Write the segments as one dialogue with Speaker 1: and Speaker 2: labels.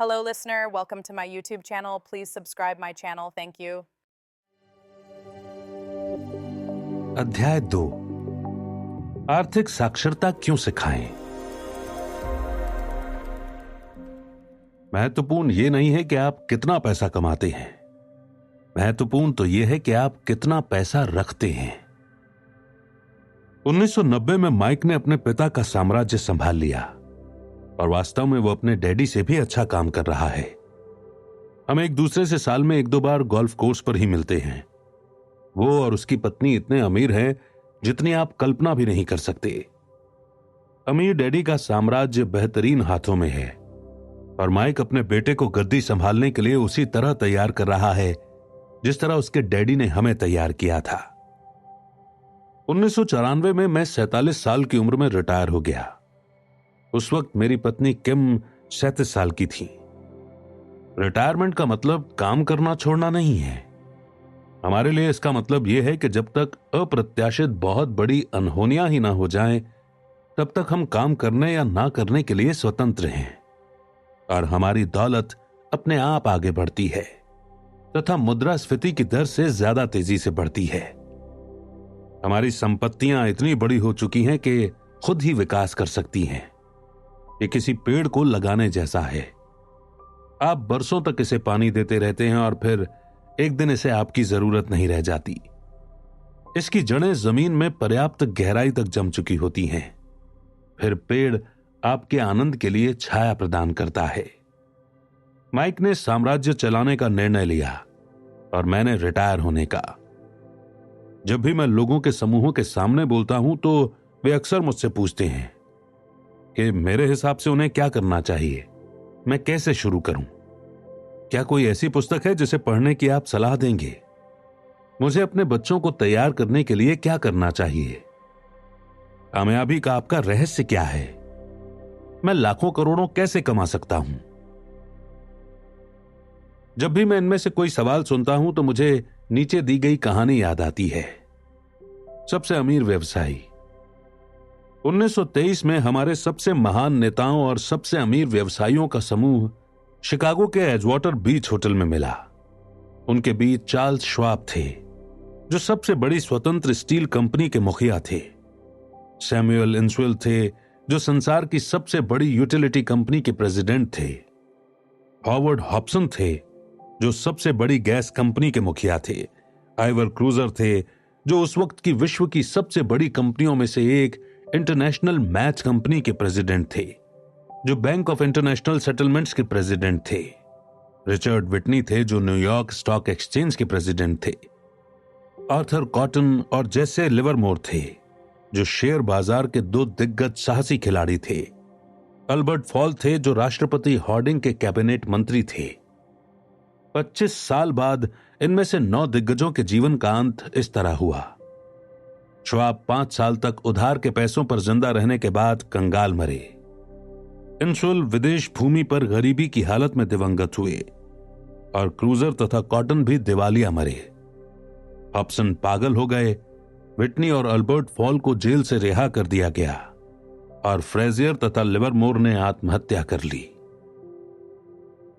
Speaker 1: Hello, listener. Welcome to my YouTube channel. Please subscribe my channel. Thank you.
Speaker 2: अध्याय 2 आर्थिक साक्षरता क्यों सिखाएं? महत्वपूर्ण यह नहीं है कि आप कितना पैसा कमाते हैं, महत्वपूर्ण तो यह है कि आप कितना पैसा रखते हैं। 1990 में माइक ने अपने पिता का साम्राज्य संभाल लिया और वास्तव में वो अपने डैडी से भी अच्छा काम कर रहा है। हम एक दूसरे से साल में 1-2 बार गोल्फ कोर्स पर ही मिलते हैं। वो और उसकी पत्नी इतने अमीर हैं जितनी आप कल्पना भी नहीं कर सकते। अमीर डैडी का साम्राज्य बेहतरीन हाथों में है और माइक अपने बेटे को गद्दी संभालने के लिए उसी तरह तैयार कर रहा है जिस तरह उसके डैडी ने हमें तैयार किया था। 1994 में मैं 47 साल की उम्र में रिटायर हो गया। उस वक्त मेरी पत्नी किम 37 साल की थी। रिटायरमेंट का मतलब काम करना छोड़ना नहीं है। हमारे लिए इसका मतलब यह है कि जब तक अप्रत्याशित बहुत बड़ी अनहोनियां ही ना हो जाएं, तब तक हम काम करने या ना करने के लिए स्वतंत्र हैं और हमारी दौलत अपने आप आगे बढ़ती है तथा मुद्रास्फीति की दर से ज्यादा तेजी से बढ़ती है। हमारी संपत्तियां इतनी बड़ी हो चुकी हैं कि खुद ही विकास कर सकती हैं। ये किसी पेड़ को लगाने जैसा है। आप बरसों तक इसे पानी देते रहते हैं और फिर एक दिन इसे आपकी जरूरत नहीं रह जाती। इसकी जड़ें जमीन में पर्याप्त गहराई तक जम चुकी होती हैं। फिर पेड़ आपके आनंद के लिए छाया प्रदान करता है। माइक ने साम्राज्य चलाने का निर्णय लिया और मैंने रिटायर होने का। जब भी मैं लोगों के समूहों के सामने बोलता हूं तो वे अक्सर मुझसे पूछते हैं कि मेरे हिसाब से उन्हें क्या करना चाहिए, मैं कैसे शुरू करूं? क्या कोई ऐसी पुस्तक है जिसे पढ़ने की आप सलाह देंगे? मुझे अपने बच्चों को तैयार करने के लिए क्या करना चाहिए? कामयाबी का आपका रहस्य क्या है? मैं लाखों करोड़ों कैसे कमा सकता हूं? जब भी मैं इनमें से कोई सवाल सुनता हूं तो मुझे नीचे दी गई कहानी याद आती है। सबसे अमीर व्यवसायी। 1923 में हमारे सबसे महान नेताओं और सबसे अमीर व्यवसायियों का समूह शिकागो के एजवाटर बीच होटल में मिला। उनके बीच चार्ल्स श्वाब थे, जो सबसे बड़ी स्वतंत्र स्टील कंपनी के मुखिया थे। सैमुअल इंसवेल थे, जो संसार की सबसे बड़ी यूटिलिटी कंपनी के प्रेसिडेंट थे। हॉवर्ड हॉब्सन थे, जो सबसे बड़ी गैस कंपनी के मुखिया थे। आइवर क्रूजर थे, जो उस वक्त की विश्व की सबसे बड़ी कंपनियों में से एक इंटरनेशनल मैच कंपनी के प्रेसिडेंट थे, जो बैंक ऑफ इंटरनेशनल सेटलमेंट्स के प्रेसिडेंट थे। रिचर्ड विटनी थे, जो न्यूयॉर्क स्टॉक एक्सचेंज के प्रेसिडेंट थे। आर्थर कॉटन और जेसे लिवरमोर थे, जो शेयर बाजार के 2 दिग्गज साहसी खिलाड़ी थे। अल्बर्ट फॉल थे, जो राष्ट्रपति हार्डिंग के कैबिनेट मंत्री थे। 25 साल बाद इनमें से 9 दिग्गजों के जीवन का अंत इस तरह हुआ। श्वाब 5 साल तक उधार के पैसों पर जिंदा रहने के बाद कंगाल मरे। इंसवेल विदेश भूमि पर गरीबी की हालत में दिवंगत हुए और क्रूजर तथा कॉटन भी दिवालिया मरे। हॉब्सन पागल हो गए। विटनी और अल्बर्ट फॉल को जेल से रिहा कर दिया गया और फ्रेजियर तथा लिवरमोर ने आत्महत्या कर ली।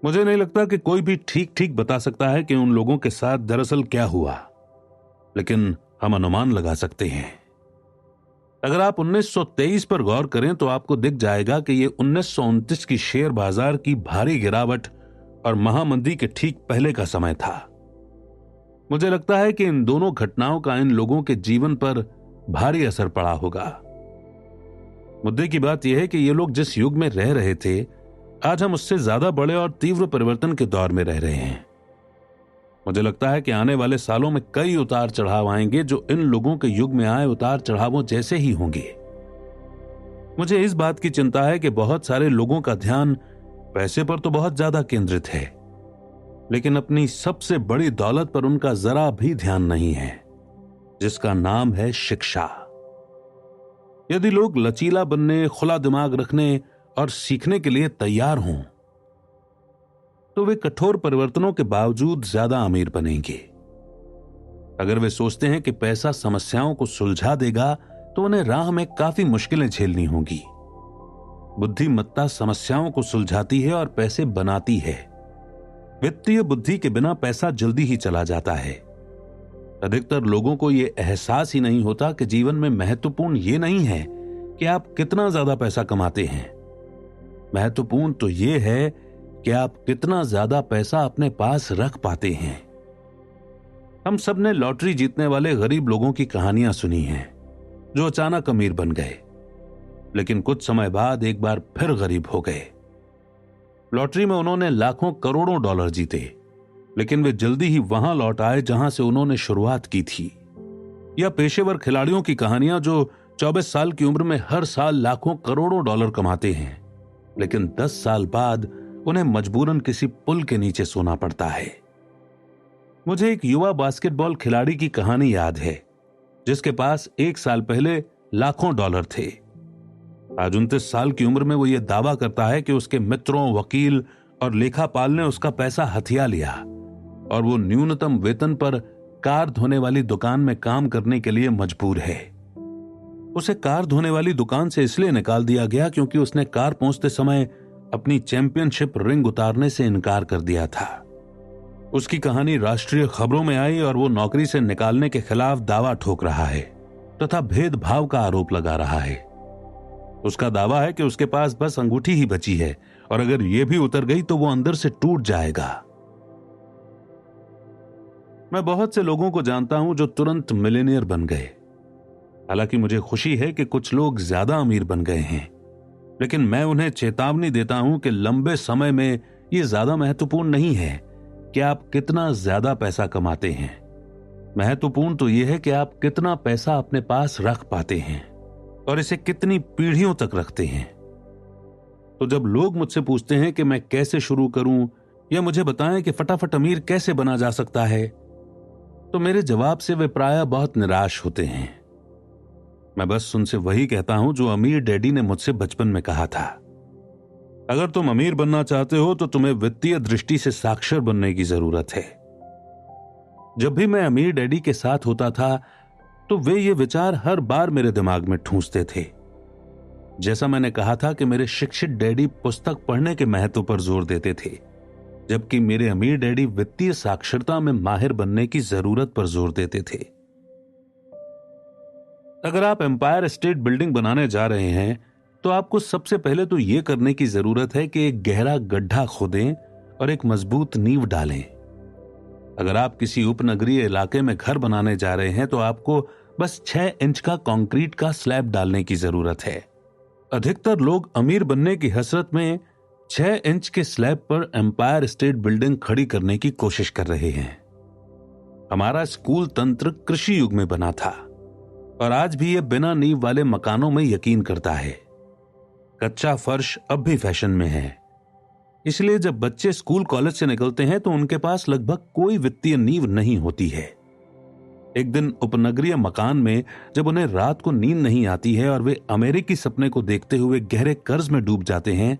Speaker 2: मुझे नहीं लगता कि कोई भी ठीक बता सकता है कि उन लोगों के साथ दरअसल क्या हुआ, लेकिन हम अनुमान लगा सकते हैं। अगर आप 1923 पर गौर करें तो आपको दिख जाएगा कि यह 1929 की शेयर बाजार की भारी गिरावट और महामंदी के ठीक पहले का समय था। मुझे लगता है कि इन दोनों घटनाओं का इन लोगों के जीवन पर भारी असर पड़ा होगा। मुद्दे की बात यह है कि ये लोग जिस युग में रह रहे थे, आज हम उससे ज्यादा बड़े और तीव्र परिवर्तन के दौर में रह रहे हैं। मुझे लगता है कि आने वाले सालों में कई उतार चढ़ाव आएंगे जो इन लोगों के युग में आए उतार चढ़ावों जैसे ही होंगे। मुझे इस बात की चिंता है कि बहुत सारे लोगों का ध्यान पैसे पर तो बहुत ज्यादा केंद्रित है, लेकिन अपनी सबसे बड़ी दौलत पर उनका जरा भी ध्यान नहीं है, जिसका नाम है शिक्षा। यदि लोग लचीला बनने, खुला दिमाग रखने और सीखने के लिए तैयार हों तो वे कठोर परिवर्तनों के बावजूद ज्यादा अमीर बनेंगे। अगर वे सोचते हैं कि पैसा समस्याओं को सुलझा देगा तो उन्हें राह में काफी मुश्किलें झेलनी होंगी। बुद्धिमत्ता समस्याओं को सुलझाती है और पैसे बनाती है। वित्तीय बुद्धि के बिना पैसा जल्दी ही चला जाता है। अधिकतर लोगों को यह एहसास ही नहीं होता कि जीवन में महत्वपूर्ण यह नहीं है कि आप कितना ज्यादा पैसा कमाते हैं। महत्वपूर्ण तो यह है कि आप कितना ज्यादा पैसा अपने पास रख पाते हैं। हम सब ने लॉटरी जीतने वाले गरीब लोगों की कहानियां सुनी हैं, जो अचानक अमीर बन गए, लेकिन कुछ समय बाद एक बार फिर गरीब हो गए। लॉटरी में उन्होंने लाखों करोड़ों डॉलर जीते, लेकिन वे जल्दी ही वहां लौट आए जहां से उन्होंने शुरुआत की थी। या पेशेवर खिलाड़ियों की कहानियां जो 24 साल की उम्र में हर साल लाखों करोड़ों डॉलर कमाते हैं, लेकिन 10 साल बाद उन्हें मजबूरन किसी पुल के नीचे सोना पड़ता है। मुझे एक युवा बास्केटबॉल खिलाड़ी की कहानी याद है, जिसके पास 1 साल पहले लाखों डॉलर थे। आज 29 साल की उम्र में वो ये दावा करता है कि उसके मित्रों, वकील और लेखापाल ने उसका पैसा हथिया लिया और वो न्यूनतम वेतन पर कार धोने वाली दुकान में काम करने के लिए मजबूर है। उसे कार धोने वाली दुकान से इसलिए निकाल दिया गया क्योंकि उसने कार पहुंचते समय अपनी चैंपियनशिप रिंग उतारने से इनकार कर दिया था। उसकी कहानी राष्ट्रीय खबरों में आई और वो नौकरी से निकालने के खिलाफ दावा ठोक रहा है तथा भेदभाव का आरोप लगा रहा है। उसका दावा है कि उसके पास बस अंगूठी ही बची है और अगर यह भी उतर गई तो वो अंदर से टूट जाएगा। मैं बहुत से लोगों को जानता हूं जो तुरंत मिलियनियर बन गए। हालांकि मुझे खुशी है कि कुछ लोग ज्यादा अमीर बन गए हैं, लेकिन मैं उन्हें चेतावनी देता हूं कि लंबे समय में यह ज्यादा महत्वपूर्ण नहीं है कि आप कितना ज्यादा पैसा कमाते हैं। महत्वपूर्ण तो यह है कि आप कितना पैसा अपने पास रख पाते हैं और इसे कितनी पीढ़ियों तक रखते हैं। तो जब लोग मुझसे पूछते हैं कि मैं कैसे शुरू करूं या मुझे बताएं कि फटाफट अमीर कैसे बना जा सकता है, तो मेरे जवाब से वे प्रायः बहुत निराश होते हैं। मैं बस उनसे वही कहता हूं जो अमीर डैडी ने मुझसे बचपन में कहा था। अगर तुम अमीर बनना चाहते हो तो तुम्हें वित्तीय दृष्टि से साक्षर बनने की जरूरत है। जब भी मैं अमीर डैडी के साथ होता था तो वे ये विचार हर बार मेरे दिमाग में ठूंसते थे। जैसा मैंने कहा था कि मेरे शिक्षित डैडी पुस्तक पढ़ने के महत्व पर जोर देते थे, जबकि मेरे अमीर डैडी वित्तीय साक्षरता में माहिर बनने की जरूरत पर जोर देते थे। अगर आप एम्पायर स्टेट बिल्डिंग बनाने जा रहे हैं तो आपको सबसे पहले तो यह करने की जरूरत है कि एक गहरा गड्ढा खोदें और एक मजबूत नींव डालें। अगर आप किसी उपनगरीय इलाके में घर बनाने जा रहे हैं तो आपको बस 6 इंच का कंक्रीट का स्लैब डालने की जरूरत है। अधिकतर लोग अमीर बनने की हसरत में 6 इंच के स्लैब पर एम्पायर स्टेट बिल्डिंग खड़ी करने की कोशिश कर रहे हैं। हमारा स्कूल तंत्र कृषि युग में बना था और आज भी यह बिना नींव वाले मकानों में यकीन करता है। कच्चा फर्श अब भी फैशन में है, इसलिए जब बच्चे स्कूल कॉलेज से निकलते हैं तो उनके पास लगभग कोई वित्तीय नींव नहीं होती है। एक दिन उपनगरीय मकान में जब उन्हें रात को नींद नहीं आती है और वे अमेरिकी सपने को देखते हुए गहरे कर्ज में डूब जाते हैं,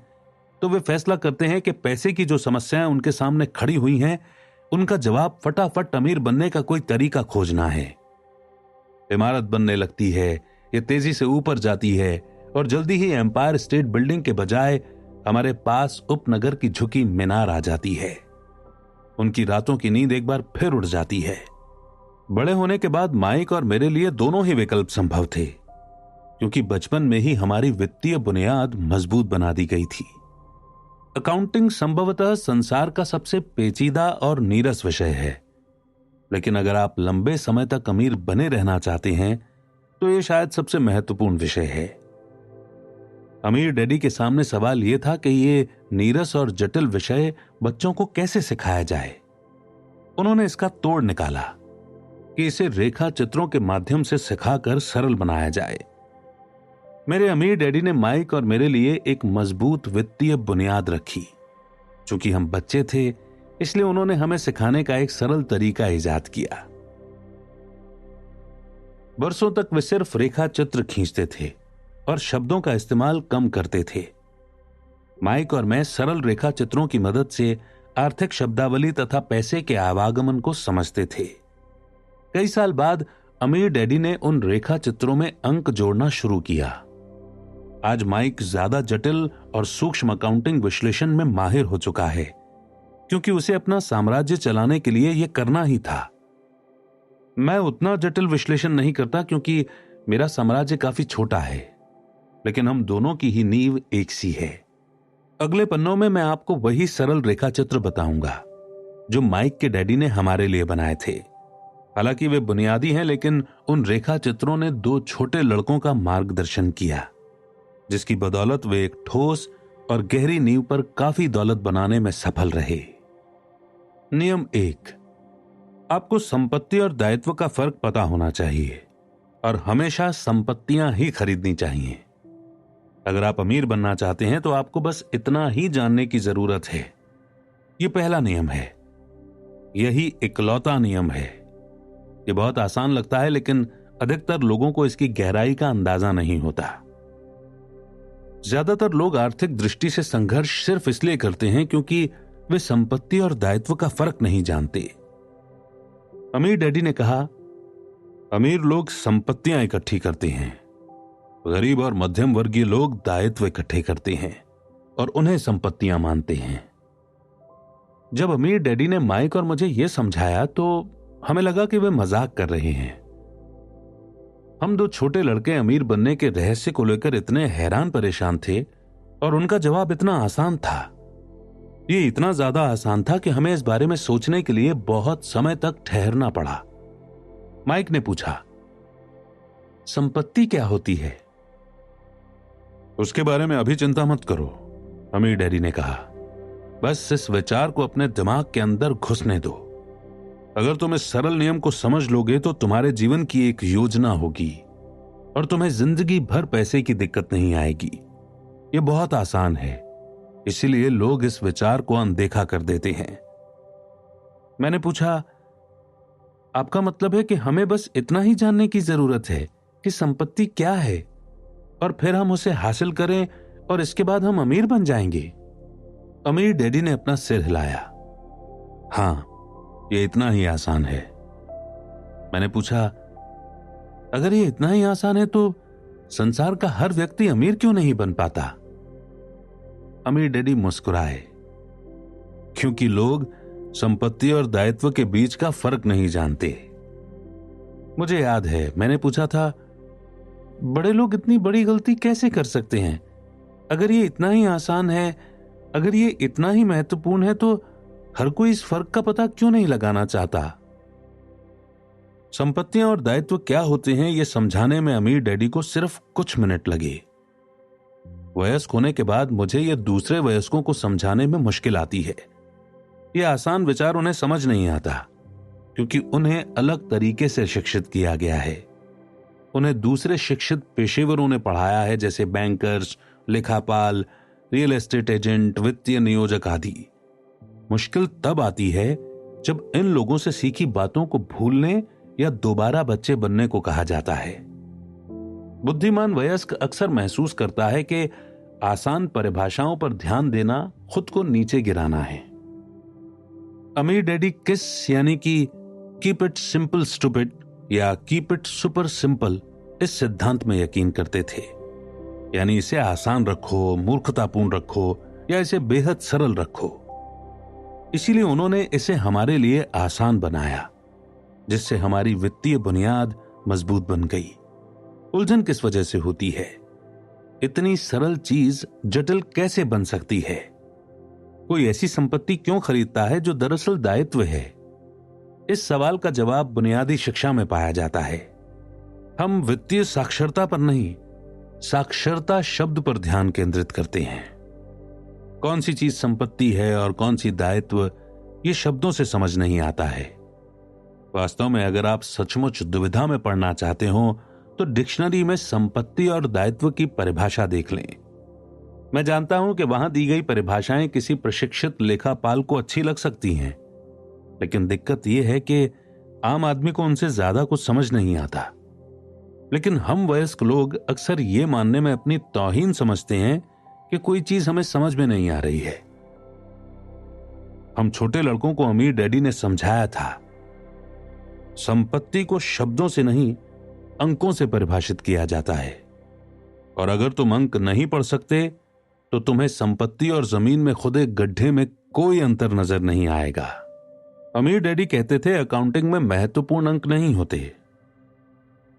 Speaker 2: तो वे फैसला करते हैं कि पैसे की जो समस्याएं उनके सामने खड़ी हुई हैं, उनका जवाब फटाफट अमीर बनने का कोई तरीका खोजना है। इमारत बनने लगती है, ये तेजी से ऊपर जाती है और जल्दी ही एम्पायर स्टेट बिल्डिंग के बजाय हमारे पास उपनगर की झुकी मीनार आ जाती है। उनकी रातों की नींद एक बार फिर उड़ जाती है। बड़े होने के बाद माइक और मेरे लिए दोनों ही विकल्प संभव थे, क्योंकि बचपन में ही हमारी वित्तीय बुनियाद मजबूत बना दी गई थी। अकाउंटिंग संभवतः संसार का सबसे पेचीदा और नीरस विषय है, लेकिन अगर आप लंबे समय तक अमीर बने रहना चाहते हैं तो यह शायद सबसे महत्वपूर्ण विषय है। अमीर डैडी के सामने सवाल यह था कि यह नीरस और जटिल विषय बच्चों को कैसे सिखाया जाए। उन्होंने इसका तोड़ निकाला कि इसे रेखा चित्रों के माध्यम से सिखाकर सरल बनाया जाए। मेरे अमीर डैडी ने माइक और मेरे लिए एक मजबूत वित्तीय बुनियाद रखी। चूंकि हम बच्चे थे, इसलिए उन्होंने हमें सिखाने का एक सरल तरीका इजाद किया। बरसों तक वे सिर्फ रेखा चित्र खींचते थे और शब्दों का इस्तेमाल कम करते थे। माइक और मैं सरल रेखा चित्रों की मदद से आर्थिक शब्दावली तथा पैसे के आवागमन को समझते थे। कई साल बाद अमीर डैडी ने उन रेखा चित्रों में अंक जोड़ना शुरू किया। आज माइक ज्यादा जटिल और सूक्ष्म अकाउंटिंग विश्लेषण में माहिर हो चुका है, क्योंकि उसे अपना साम्राज्य चलाने के लिए यह करना ही था। मैं उतना जटिल विश्लेषण नहीं करता क्योंकि मेरा साम्राज्य काफी छोटा है, लेकिन हम दोनों की ही नींव एक सी है। अगले पन्नों में मैं आपको वही सरल रेखा चित्र बताऊंगा जो माइक के डैडी ने हमारे लिए बनाए थे। हालांकि वे बुनियादी हैं, लेकिन उन रेखा चित्रों ने दो छोटे लड़कों का मार्गदर्शन किया, जिसकी बदौलत वे एक ठोस और गहरी नींव पर काफी दौलत बनाने में सफल रहे। नियम 1, आपको संपत्ति और दायित्व का फर्क पता होना चाहिए और हमेशा संपत्तियां ही खरीदनी चाहिए। अगर आप अमीर बनना चाहते हैं तो आपको बस इतना ही जानने की जरूरत है। यह पहला नियम है, यही इकलौता नियम है। यह बहुत आसान लगता है, लेकिन अधिकतर लोगों को इसकी गहराई का अंदाजा नहीं होता। ज्यादातर लोग आर्थिक दृष्टि से संघर्ष सिर्फ इसलिए करते हैं क्योंकि वे संपत्ति और दायित्व का फर्क नहीं जानते। अमीर डैडी ने कहा, अमीर लोग संपत्तियां इकट्ठी करते हैं, गरीब और मध्यम वर्गीय लोग दायित्व इकट्ठे करते हैं और उन्हें संपत्तियां मानते हैं। जब अमीर डैडी ने माइक और मुझे यह समझाया तो हमें लगा कि वे मजाक कर रहे हैं। हम दो छोटे लड़के अमीर बनने के रहस्य को लेकर इतने हैरान परेशान थे और उनका जवाब इतना आसान था। ये इतना ज्यादा आसान था कि हमें इस बारे में सोचने के लिए बहुत समय तक ठहरना पड़ा। माइक ने पूछा, संपत्ति क्या होती है? उसके बारे में अभी चिंता मत करो, अमीर डैडी ने कहा। बस इस विचार को अपने दिमाग के अंदर घुसने दो। अगर तुम इस सरल नियम को समझ लोगे तो तुम्हारे जीवन की एक योजना होगी और तुम्हें जिंदगी भर पैसे की दिक्कत नहीं आएगी। यह बहुत आसान है, इसीलिए लोग इस विचार को अनदेखा कर देते हैं। मैंने पूछा, आपका मतलब है कि हमें बस इतना ही जानने की जरूरत है कि संपत्ति क्या है और फिर हम उसे हासिल करें और इसके बाद हम अमीर बन जाएंगे? अमीर डैडी ने अपना सिर हिलाया। हां, यह इतना ही आसान है। मैंने पूछा, अगर ये इतना ही आसान है तो संसार का हर व्यक्ति अमीर क्यों नहीं बन पाता? अमीर डैडी मुस्कुराए, क्योंकि लोग संपत्ति और दायित्व के बीच का फर्क नहीं जानते। मुझे याद है, मैंने पूछा था, बड़े लोग इतनी बड़ी गलती कैसे कर सकते हैं? अगर ये इतना ही आसान है, अगर ये इतना ही महत्वपूर्ण है तो हर कोई इस फर्क का पता क्यों नहीं लगाना चाहता? संपत्तियां और दायित्व क्या होते हैं, यह समझाने में अमीर डैडी को सिर्फ कुछ मिनट लगे। वयस्क होने के बाद मुझे यह दूसरे वयस्कों को समझाने में मुश्किल आती है। यह आसान विचार उन्हें समझ नहीं आता क्योंकि उन्हें अलग तरीके से शिक्षित किया गया है। उन्हें दूसरे शिक्षित पेशेवरों ने पढ़ाया है, जैसे बैंकर्स, लेखापाल, रियल एस्टेट एजेंट, वित्तीय नियोजक आदि। मुश्किल तब आती है जब इन लोगों से सीखी बातों को भूलने या दोबारा बच्चे बनने को कहा जाता है। बुद्धिमान वयस्क अक्सर महसूस करता है कि आसान परिभाषाओं पर ध्यान देना खुद को नीचे गिराना है। अमीर डैडी किस यानी कि कीप इट सिंपल स्टूपिड या कीप इट सुपर सिंपल इस सिद्धांत में यकीन करते थे। यानी इसे आसान रखो, मूर्खतापूर्ण रखो या इसे बेहद सरल रखो। इसीलिए उन्होंने इसे हमारे लिए आसान बनाया, जिससे हमारी वित्तीय बुनियाद मजबूत बन गई। उलझन किस वजह से होती है? इतनी सरल चीज जटिल कैसे बन सकती है? कोई ऐसी संपत्ति क्यों खरीदता है जो दरअसल दायित्व है? इस सवाल का जवाब बुनियादी शिक्षा में पाया जाता है। हम वित्तीय साक्षरता पर नहीं, साक्षरता शब्द पर ध्यान केंद्रित करते हैं। कौन सी चीज संपत्ति है और कौन सी दायित्व, ये शब्दों से समझ नहीं आता है। वास्तव में अगर आप सचमुच दुविधा में पड़ना चाहते हो तो डिक्शनरी में संपत्ति और दायित्व की परिभाषा देख लें। मैं जानता हूं कि वहां दी गई परिभाषाएं किसी प्रशिक्षित लेखापाल को अच्छी लग सकती हैं, लेकिन दिक्कत यह है कि आम आदमी को उनसे ज्यादा कुछ समझ नहीं आता। लेकिन हम वयस्क लोग अक्सर ये मानने में अपनी तौहीन समझते हैं कि कोई चीज हमें समझ में नहीं आ रही है। हम छोटे लड़कों को अमीर डैडी ने समझाया था, संपत्ति को शब्दों से नहीं, अंकों से परिभाषित किया जाता है। और अगर तुम अंक नहीं पढ़ सकते तो तुम्हें संपत्ति और जमीन में खुदे गड्ढे में कोई अंतर नजर नहीं आएगा। अमीर डैडी कहते थे अकाउंटिंग में महत्वपूर्ण अंक नहीं होते,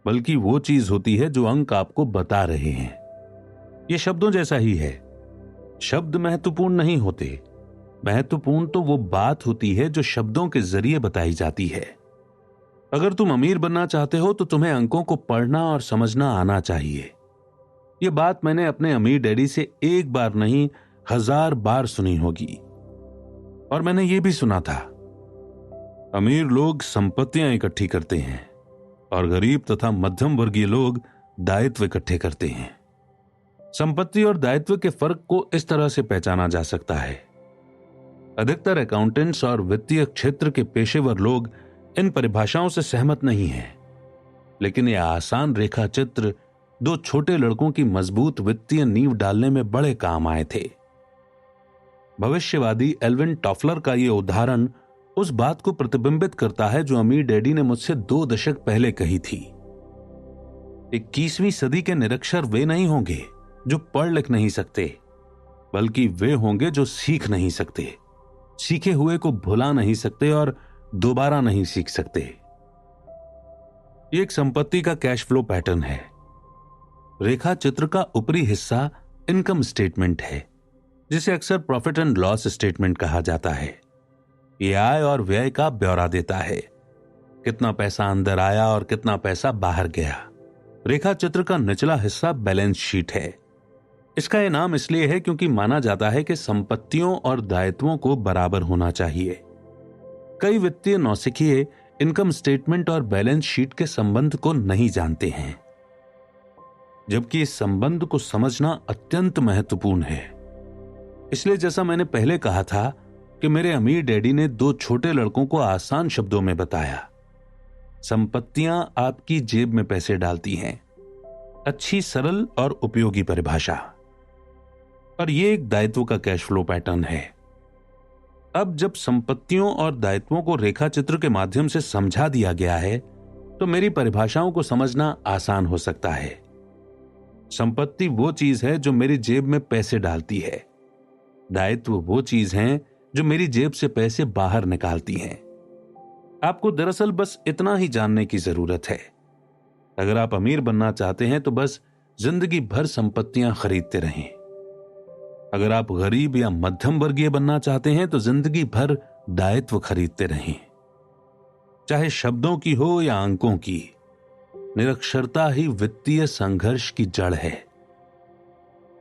Speaker 2: बल्कि वो चीज होती है जो अंक आपको बता रहे हैं। ये शब्दों जैसा ही है, शब्द महत्वपूर्ण नहीं होते, महत्वपूर्ण तो वो बात होती है जो शब्दों के जरिए बताई जाती है। अगर तुम अमीर बनना चाहते हो तो तुम्हें अंकों को पढ़ना और समझना आना चाहिए। ये बात मैंने अपने अमीर डैडी से एक बार नहीं 1000 बार सुनी होगी। और मैंने ये भी सुना था, अमीर लोग संपत्तियां इकट्ठी करते हैं और गरीब तथा मध्यम वर्गीय लोग दायित्व इकट्ठे करते हैं। संपत्ति और दायित्व के फर्क को इस तरह से पहचाना जा सकता है। अधिकतर अकाउंटेंट्स और वित्तीय क्षेत्र के पेशेवर लोग इन परिभाषाओं से सहमत नहीं हैं, लेकिन यह आसान रेखा चित्र 2 छोटे लड़कों की मजबूत वित्तीय नींव डालने में बड़े काम आए थे। भविष्यवादी एल्विन टॉफलर का यह उदाहरण उस बात को प्रतिबिंबित करता है जो अमीर डैडी ने मुझसे 2 दशक पहले कही थी। 21वीं सदी के निरक्षर वे नहीं होंगे जो पढ़ लिख नहीं सकते, बल्कि वे होंगे जो सीख नहीं सकते, सीखे हुए को भुला नहीं सकते और दोबारा नहीं सीख सकते। यह एक संपत्ति का कैश फ्लो पैटर्न है। रेखा चित्र का ऊपरी हिस्सा इनकम स्टेटमेंट है, जिसे अक्सर प्रॉफिट एंड लॉस स्टेटमेंट कहा जाता है। यह आय और व्यय का ब्यौरा देता है, कितना पैसा अंदर आया और कितना पैसा बाहर गया। रेखा चित्र का निचला हिस्सा बैलेंस शीट है। इसका यह नाम इसलिए है क्योंकि माना जाता है कि संपत्तियों और दायित्वों को बराबर होना चाहिए। कई वित्तीय नौसिखिए इनकम स्टेटमेंट और बैलेंस शीट के संबंध को नहीं जानते हैं, जबकि इस संबंध को समझना अत्यंत महत्वपूर्ण है। इसलिए जैसा मैंने पहले कहा था कि मेरे अमीर डैडी ने 2 छोटे लड़कों को आसान शब्दों में बताया, संपत्तियां आपकी जेब में पैसे डालती हैं। अच्छी, सरल और उपयोगी परिभाषा। और यह एक दायित्व का कैश फ्लो पैटर्न है। अब जब संपत्तियों और दायित्वों को रेखा चित्र के माध्यम से समझा दिया गया है, तो मेरी परिभाषाओं को समझना आसान हो सकता है। संपत्ति वो चीज है जो मेरी जेब में पैसे डालती है। दायित्व वो चीज है जो मेरी जेब से पैसे बाहर निकालती हैं। आपको दरअसल बस इतना ही जानने की जरूरत है। अगर आप अमीर बनना चाहते हैं तो बस जिंदगी भर संपत्तियां खरीदते रहें। अगर आप गरीब या मध्यम वर्गीय बनना चाहते हैं तो जिंदगी भर दायित्व खरीदते रहें, चाहे शब्दों की हो या अंकों की। निरक्षरता ही वित्तीय संघर्ष की जड़ है।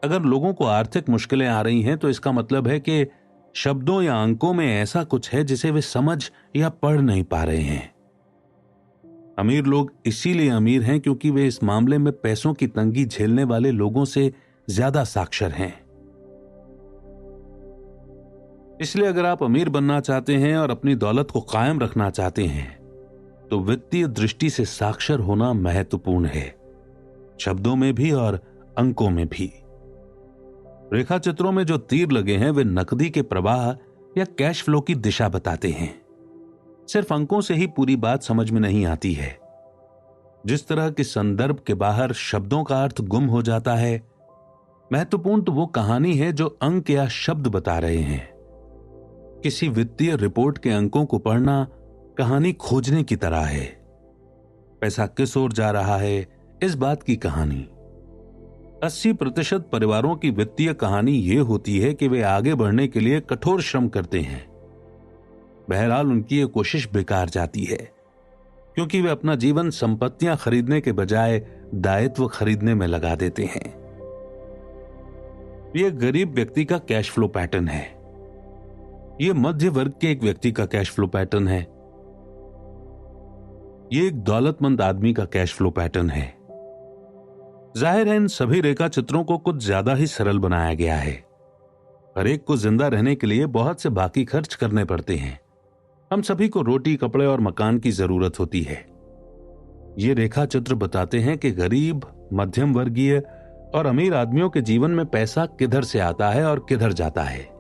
Speaker 2: अगर लोगों को आर्थिक मुश्किलें आ रही हैं तो इसका मतलब है कि शब्दों या अंकों में ऐसा कुछ है जिसे वे समझ या पढ़ नहीं पा रहे हैं। अमीर लोग इसीलिए अमीर हैं क्योंकि वे इस मामले में पैसों की तंगी झेलने वाले लोगों से ज्यादा साक्षर हैं। इसलिए अगर आप अमीर बनना चाहते हैं और अपनी दौलत को कायम रखना चाहते हैं तो वित्तीय दृष्टि से साक्षर होना महत्वपूर्ण है, शब्दों में भी और अंकों में भी। रेखा चित्रों में जो तीर लगे हैं वे नकदी के प्रवाह या कैश फ्लो की दिशा बताते हैं। सिर्फ अंकों से ही पूरी बात समझ में नहीं आती है। जिस तरह के संदर्भ के बाहर शब्दों का अर्थ गुम हो जाता है, महत्वपूर्ण तो वो कहानी है जो अंक या शब्द बता रहे हैं। किसी वित्तीय रिपोर्ट के अंकों को पढ़ना कहानी खोजने की तरह है। पैसा किस ओर जा रहा है, इस बात की कहानी। 80% परिवारों की वित्तीय कहानी यह होती है कि वे आगे बढ़ने के लिए कठोर श्रम करते हैं। बहरहाल उनकी यह कोशिश बेकार जाती है, क्योंकि वे अपना जीवन संपत्तियां खरीदने के बजाय दायित्व खरीदने में लगा देते हैं। यह गरीब व्यक्ति का कैश फ्लो पैटर्न है। यह मध्य वर्ग के एक व्यक्ति का कैश फ्लो पैटर्न है। यह एक दौलतमंद आदमी का कैश फ्लो पैटर्न है। जाहिर है इन सभी रेखा चित्रों को कुछ ज्यादा ही सरल बनाया गया है। हर एक को जिंदा रहने के लिए बहुत से बाकी खर्च करने पड़ते हैं। हम सभी को रोटी, कपड़े और मकान की जरूरत होती है। ये रेखा चित्र बताते हैं कि गरीब, मध्यम वर्गीय और अमीर आदमियों के जीवन में पैसा किधर से आता है और किधर जाता है।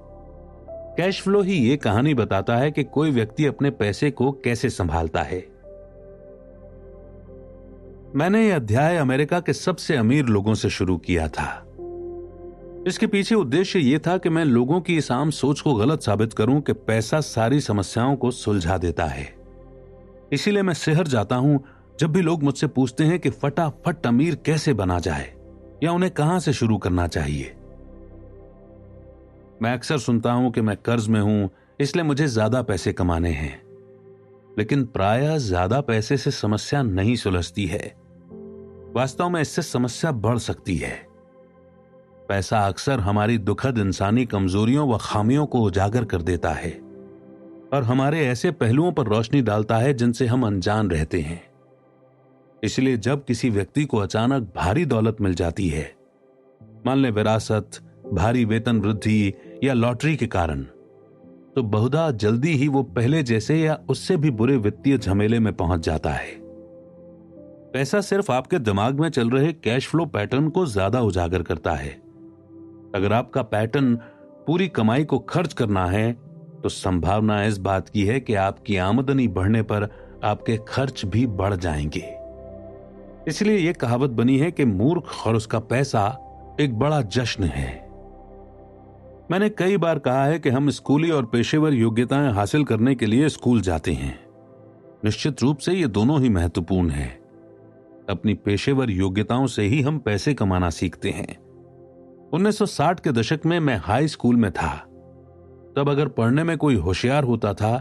Speaker 2: कैश फ्लो ही ये कहानी बताता है कि कोई व्यक्ति अपने पैसे को कैसे संभालता है। मैंने यह अध्याय अमेरिका के सबसे अमीर लोगों से शुरू किया था। इसके पीछे उद्देश्य यह था कि मैं लोगों की इस आम सोच को गलत साबित करूं कि पैसा सारी समस्याओं को सुलझा देता है। इसीलिए मैं सिहर जाता हूं जब भी लोग मुझसे पूछते हैं कि फटाफट अमीर कैसे बना जाए या उन्हें कहां से शुरू करना चाहिए। मैं अक्सर सुनता हूं कि मैं कर्ज में हूं, इसलिए मुझे ज्यादा पैसे कमाने हैं। लेकिन प्रायः ज्यादा पैसे से समस्या नहीं सुलझती है। वास्तव में इससे समस्या बढ़ सकती है। पैसा अक्सर हमारी दुखद इंसानी कमजोरियों व खामियों को उजागर कर देता है और हमारे ऐसे पहलुओं पर रोशनी डालता है जिनसे हम अनजान रहते हैं। इसलिए जब किसी व्यक्ति को अचानक भारी दौलत मिल जाती है, मान लें विरासत, भारी वेतन वृद्धि या लॉटरी के कारण, तो बहुधा जल्दी ही वो पहले जैसे या उससे भी बुरे वित्तीय झमेले में पहुंच जाता है। पैसा सिर्फ आपके दिमाग में चल रहे कैश फ्लो पैटर्न को ज्यादा उजागर करता है। अगर आपका पैटर्न पूरी कमाई को खर्च करना है, तो संभावना इस बात की है कि आपकी आमदनी बढ़ने पर आपके खर्च भी बढ़ जाएंगे। इसलिए यह कहावत बनी है कि मूर्ख और उसका पैसा एक बड़ा जश्न है। मैंने कई बार कहा है कि हम स्कूली और पेशेवर योग्यताएं हासिल करने के लिए स्कूल जाते हैं। निश्चित रूप से ये दोनों ही महत्वपूर्ण हैं। अपनी पेशेवर योग्यताओं से ही हम पैसे कमाना सीखते हैं। 1960 के दशक में मैं हाई स्कूल में था। तब अगर पढ़ने में कोई होशियार होता था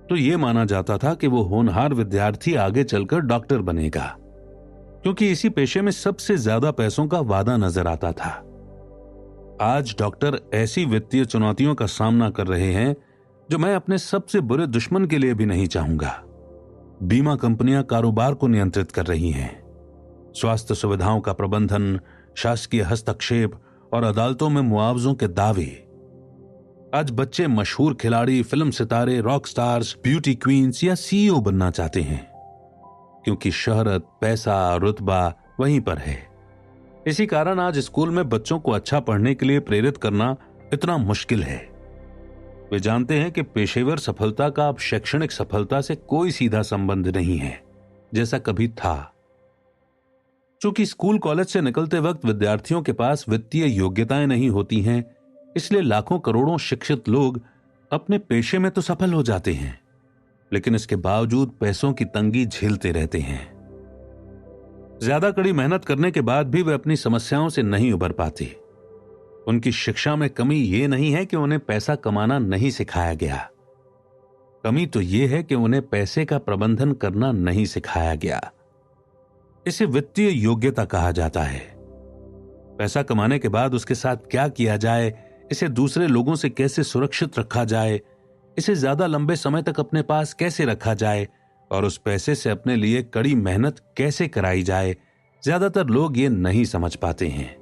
Speaker 2: तो यह माना जाता था कि वो होनहार विद्यार्थी आगे चलकर डॉक्टर बनेगा, क्योंकि इसी पेशे में सबसे ज्यादा पैसों का वादा नजर आता था। आज डॉक्टर ऐसी वित्तीय चुनौतियों का सामना कर रहे हैं जो मैं अपने सबसे बुरे दुश्मन के लिए भी नहीं चाहूंगा। बीमा कंपनियां कारोबार को नियंत्रित कर रही हैं। स्वास्थ्य सुविधाओं का प्रबंधन, शासकीय हस्तक्षेप और अदालतों में मुआवजों के दावे। आज बच्चे मशहूर खिलाड़ी, फिल्म सितारे, रॉक स्टार्स, ब्यूटी क्वींस या सीईओ बनना चाहते हैं, क्योंकि शोहरत, पैसा, रुतबा वहीं पर है। इसी कारण आज स्कूल में बच्चों को अच्छा पढ़ने के लिए प्रेरित करना इतना मुश्किल है। वे जानते हैं कि पेशेवर सफलता का अब शैक्षणिक सफलता से कोई सीधा संबंध नहीं है, जैसा कभी था। चूंकि स्कूल कॉलेज से निकलते वक्त विद्यार्थियों के पास वित्तीय योग्यताएं नहीं होती हैं, इसलिए लाखों करोड़ों शिक्षित लोग अपने पेशे में तो सफल हो जाते हैं, लेकिन इसके बावजूद पैसों की तंगी झेलते रहते हैं। ज्यादा कड़ी मेहनत करने के बाद भी वे अपनी समस्याओं से नहीं उबर पाते। उनकी शिक्षा में कमी यह नहीं है कि उन्हें पैसा कमाना नहीं सिखाया गया। कमी तो यह है कि उन्हें पैसे का प्रबंधन करना नहीं सिखाया गया। इसे वित्तीय योग्यता कहा जाता है। पैसा कमाने के बाद उसके साथ क्या किया जाए, इसे दूसरे लोगों से कैसे सुरक्षित रखा जाए, इसे ज्यादा लंबे समय तक अपने पास कैसे रखा जाए और उस पैसे से अपने लिए कड़ी मेहनत कैसे कराई जाए, ज्यादातर लोग ये नहीं समझ पाते हैं,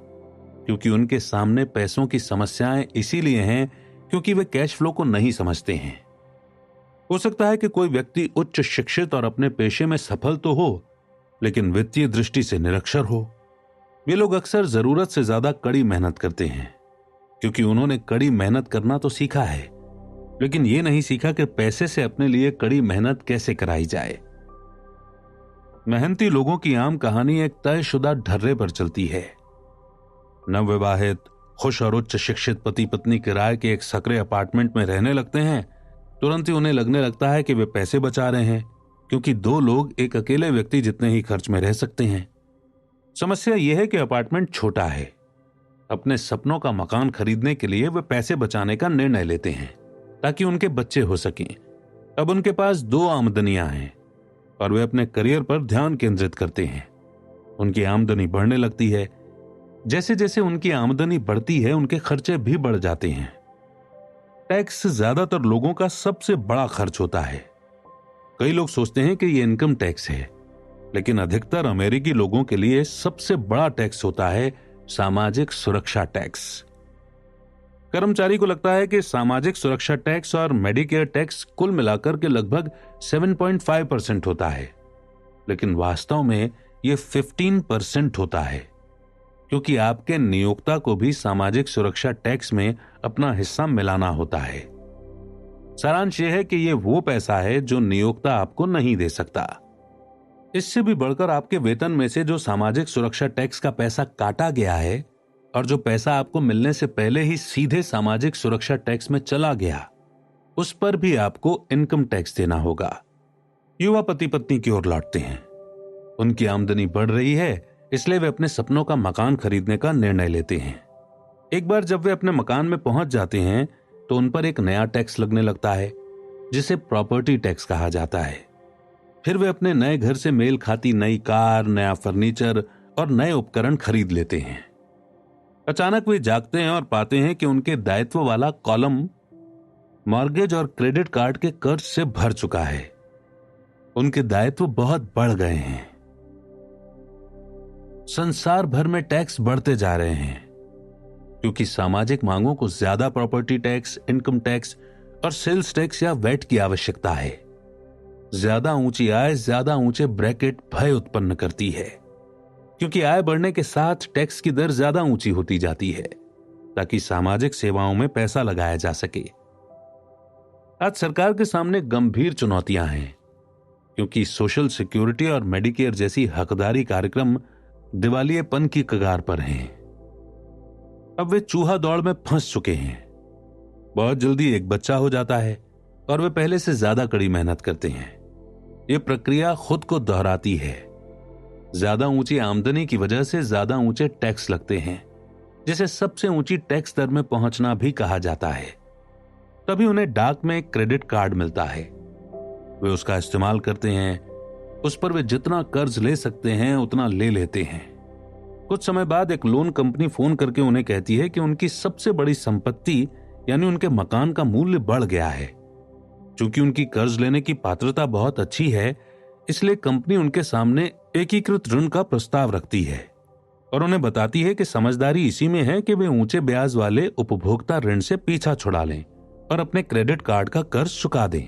Speaker 2: क्योंकि उनके सामने पैसों की समस्याएं इसीलिए हैं क्योंकि वे कैश फ्लो को नहीं समझते हैं। हो सकता है कि कोई व्यक्ति उच्च शिक्षित और अपने पेशे में सफल तो हो, लेकिन वित्तीय दृष्टि से निरक्षर हो। वे लोग अक्सर जरूरत से ज्यादा कड़ी मेहनत करते हैं, क्योंकि उन्होंने कड़ी मेहनत करना तो सीखा है, लेकिन यह नहीं सीखा कि पैसे से अपने लिए कड़ी मेहनत कैसे कराई जाए। मेहनती लोगों की आम कहानी एक तयशुदा ढर्रे पर चलती है। नवविवाहित, खुश और उच्च शिक्षित पति पत्नी किराए के एक सकरे अपार्टमेंट में रहने लगते हैं। तुरंत ही उन्हें लगने लगता है कि वे पैसे बचा रहे हैं, क्योंकि दो लोग एक अकेले व्यक्ति जितने ही खर्च में रह सकते हैं। समस्या यह है कि अपार्टमेंट छोटा है। अपने सपनों का मकान खरीदने के लिए वे पैसे बचाने का निर्णय लेते हैं ताकि उनके बच्चे हो सकें। अब उनके पास 2 आमदनियां हैं और वे अपने करियर पर ध्यान केंद्रित करते हैं। उनकी आमदनी बढ़ने लगती है। जैसे जैसे उनकी आमदनी बढ़ती है, उनके खर्चे भी बढ़ जाते हैं। टैक्स ज्यादातर लोगों का सबसे बड़ा खर्च होता है। कई लोग सोचते हैं कि यह इनकम टैक्स है, लेकिन अधिकतर अमेरिकी लोगों के लिए सबसे बड़ा टैक्स होता है सामाजिक सुरक्षा टैक्स। कर्मचारी को लगता है कि सामाजिक सुरक्षा टैक्स और मेडिकेयर टैक्स कुल मिलाकर के लगभग 7.5% होता है, लेकिन वास्तव में यह 15% होता है, क्योंकि आपके नियोक्ता को भी सामाजिक सुरक्षा टैक्स में अपना हिस्सा मिलाना होता है। सारांश यह है कि यह वो पैसा है जो नियोक्ता आपको नहीं दे सकता। इससे भी बढ़कर आपके वेतन में से जो सामाजिक सुरक्षा टैक्स का पैसा काटा गया है और जो पैसा आपको मिलने से पहले ही सीधे सामाजिक सुरक्षा टैक्स में चला गया, उस पर भी आपको इनकम टैक्स देना होगा। युवा पति पत्नी की ओर लौटते हैं। उनकी आमदनी बढ़ रही है, इसलिए वे अपने सपनों का मकान खरीदने का निर्णय लेते हैं। एक बार जब वे अपने मकान में पहुंच जाते हैं तो उन पर एक नया टैक्स लगने लगता है, जिसे प्रॉपर्टी टैक्स कहा जाता है। फिर वे अपने नए घर से मेल खाती नई कार, नया फर्नीचर और नए उपकरण खरीद लेते हैं। अचानक वे जागते हैं और पाते हैं कि उनके दायित्व वाला कॉलम मॉर्गेज और क्रेडिट कार्ड के कर्ज से भर चुका है। उनके दायित्व बहुत बढ़ गए हैं। संसार भर में टैक्स बढ़ते जा रहे हैं क्योंकि सामाजिक मांगों को ज्यादा प्रॉपर्टी टैक्स, इनकम टैक्स और सेल्स टैक्स या वैट की आवश्यकता है। ज्यादा ऊंची आय ज्यादा ऊंचे ब्रैकेट भय उत्पन्न करती है, क्योंकि आय बढ़ने के साथ टैक्स की दर ज्यादा ऊंची होती जाती है ताकि सामाजिक सेवाओं में पैसा लगाया जा सके। आज सरकार के सामने गंभीर चुनौतियां हैं, क्योंकि सोशल सिक्योरिटी और मेडिकेयर जैसी हकदारी कार्यक्रम दिवालियेपन की कगार पर हैं। अब वे चूहा दौड़ में फंस चुके हैं। बहुत जल्दी एक बच्चा हो जाता है और वे पहले से ज्यादा कड़ी मेहनत करते हैं। यह प्रक्रिया खुद को दोहराती है। ज्यादा ऊंची आमदनी की वजह से ज्यादा ऊंचे टैक्स लगते हैं, जिसे सबसे ऊंची टैक्स दर में पहुंचना भी कहा जाता है। तभी उन्हें डाक में एक क्रेडिट कार्ड मिलता है। वे उसका इस्तेमाल करते हैं। उस पर वे जितना कर्ज ले सकते हैं उतना ले लेते हैं। कुछ समय बाद एक लोन कंपनी फोन करके उन्हें कहती है कि उनकी सबसे बड़ी संपत्ति यानी उनके मकान का मूल्य बढ़ गया है। चूंकि उनकी कर्ज लेने की पात्रता बहुत अच्छी है, इसलिए कंपनी उनके सामने एकीकृत ऋण का प्रस्ताव रखती है और उन्हें बताती है कि समझदारी इसी में है कि वे ऊंचे ब्याज वाले उपभोक्ता ऋण से पीछा छुड़ा लें और अपने क्रेडिट कार्ड का कर्ज चुका दें।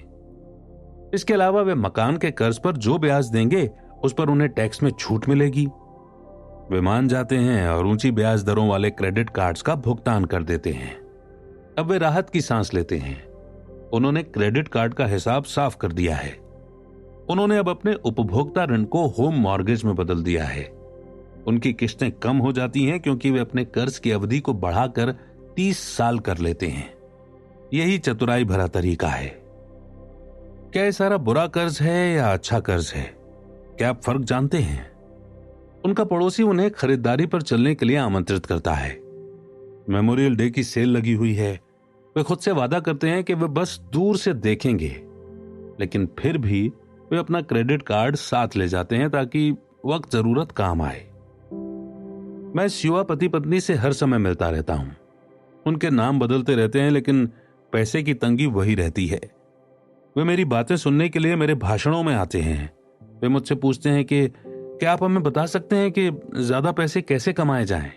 Speaker 2: इसके अलावा वे मकान के कर्ज पर जो ब्याज देंगे उस पर उन्हें टैक्स में छूट मिलेगी। वे मान जाते हैं और ऊंची ब्याज दरों वाले क्रेडिट कार्ड्स का भुगतान कर देते हैं। अब वे राहत की सांस लेते हैं। उन्होंने क्रेडिट कार्ड का हिसाब साफ कर दिया है। उन्होंने अब अपने उपभोक्ता ऋण को होम मॉर्गेज में बदल दिया है। उनकी किस्तें कम हो जाती हैं क्योंकि वे अपने कर्ज की अवधि को बढ़ाकर 30 साल कर लेते हैं। यही चतुराई भरा तरीका है। क्या ये सारा बुरा कर्ज है या अच्छा कर्ज है? क्या आप फर्क जानते हैं? उनका पड़ोसी उन्हें खरीदारी पर चलने के लिए आमंत्रित करता है। मेमोरियल डे की सेल लगी हुई है। वे खुद से वादा करते हैं कि वे बस दूर से देखेंगे, लेकिन फिर भी वे अपना क्रेडिट कार्ड साथ ले जाते हैं ताकि वक्त जरूरत काम आए। मैं इस युवा पति पत्नी से हर समय मिलता रहता हूं। उनके नाम बदलते रहते हैं, लेकिन पैसे की तंगी वही रहती है। वे मेरी बातें सुनने के लिए मेरे भाषणों में आते हैं। वे मुझसे पूछते हैं कि क्या आप हमें बता सकते हैं कि ज्यादा पैसे कैसे कमाए जाएं?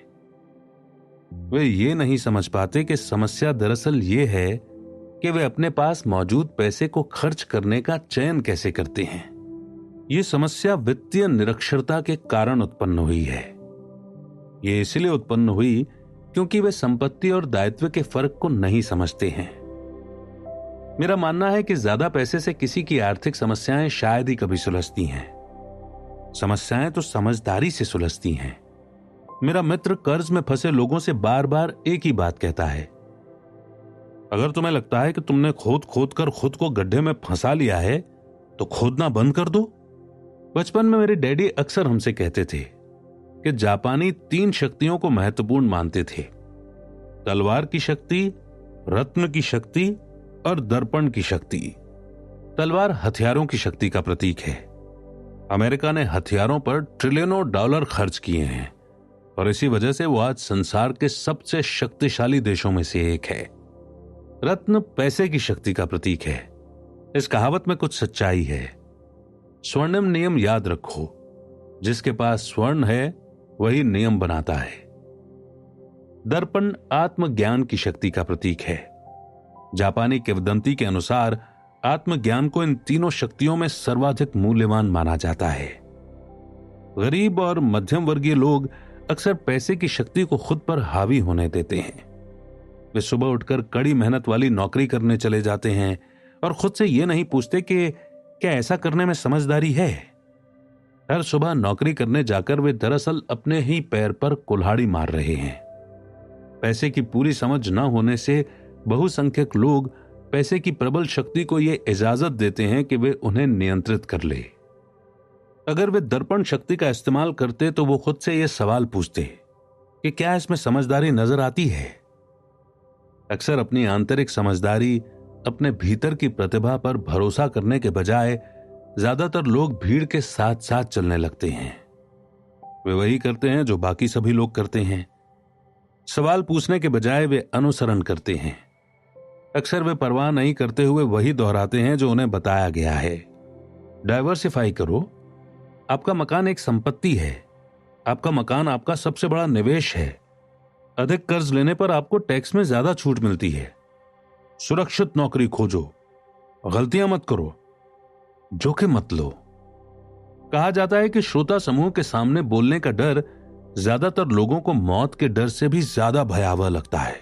Speaker 2: वे ये नहीं समझ पाते कि समस्या दरअसल ये है कि वे अपने पास मौजूद पैसे को खर्च करने का चयन कैसे करते हैं। ये समस्या वित्तीय निरक्षरता के कारण उत्पन्न हुई है। ये इसलिए उत्पन्न हुई क्योंकि वे संपत्ति और दायित्व के फर्क को नहीं समझते हैं। मेरा मानना है कि ज्यादा पैसे से किसी की आर्थिक समस्याएं शायद ही कभी सुलझती हैं। समस्याएं तो समझदारी से सुलझती हैं। मेरा मित्र कर्ज में फंसे लोगों से बार बार एक ही बात कहता है, अगर तुम्हें लगता है कि तुमने खोद खोद कर खुद को गड्ढे में फंसा लिया है तो खोदना बंद कर दो। बचपन में मेरे डैडी अक्सर हमसे कहते थे कि जापानी 3 शक्तियों को महत्वपूर्ण मानते थे: तलवार की शक्ति, रत्न की शक्ति और दर्पण की शक्ति। तलवार हथियारों की शक्ति का प्रतीक है। अमेरिका ने हथियारों पर ट्रिलियनों डॉलर खर्च किए हैं और इसी वजह से वो आज संसार के सबसे शक्तिशाली देशों में से एक है। रत्न पैसे की शक्ति का प्रतीक है। इस कहावत में कुछ सच्चाई है। स्वर्णिम नियम याद रखो, जिसके पास स्वर्ण है वही नियम बनाता है। दर्पण आत्मज्ञान की शक्ति का प्रतीक है। जापानी किंवदंती के अनुसार आत्मज्ञान को इन तीनों शक्तियों में सर्वाधिक मूल्यवान माना जाता है। गरीब और मध्यम वर्गीय लोग अक्सर पैसे की शक्ति को खुद पर हावी होने देते हैं। वे सुबह उठकर कड़ी मेहनत वाली नौकरी करने चले जाते हैं और खुद से ये नहीं पूछते कि क्या ऐसा करने में समझदारी है। हर सुबह नौकरी करने जाकर वे दरअसल अपने ही पैर पर कुल्हाड़ी मार रहे हैं। पैसे की पूरी समझ न होने से बहुसंख्यक लोग पैसे की प्रबल शक्ति को यह इजाजत देते हैं कि वे उन्हें नियंत्रित कर ले। अगर वे दर्पण शक्ति का इस्तेमाल करते तो वो खुद से यह सवाल पूछते कि क्या इसमें समझदारी नजर आती है। अक्सर अपनी आंतरिक समझदारी, अपने भीतर की प्रतिभा पर भरोसा करने के बजाय ज्यादातर लोग भीड़ के साथ साथ चलने लगते हैं। वे वही करते हैं जो बाकी सभी लोग करते हैं। सवाल पूछने के बजाय वे अनुसरण करते हैं। अक्सर वे परवाह नहीं करते हुए वही दोहराते हैं जो उन्हें बताया गया है। डाइवर्सिफाई करो। आपका मकान एक संपत्ति है। आपका मकान आपका सबसे बड़ा निवेश है। अधिक कर्ज लेने पर आपको टैक्स में ज्यादा छूट मिलती है। सुरक्षित नौकरी खोजो। गलतियां मत करो। जोखिम मत लो। कहा जाता है कि श्रोता समूह के सामने बोलने का डर ज्यादातर लोगों को मौत के डर से भी ज्यादा भयावह लगता है।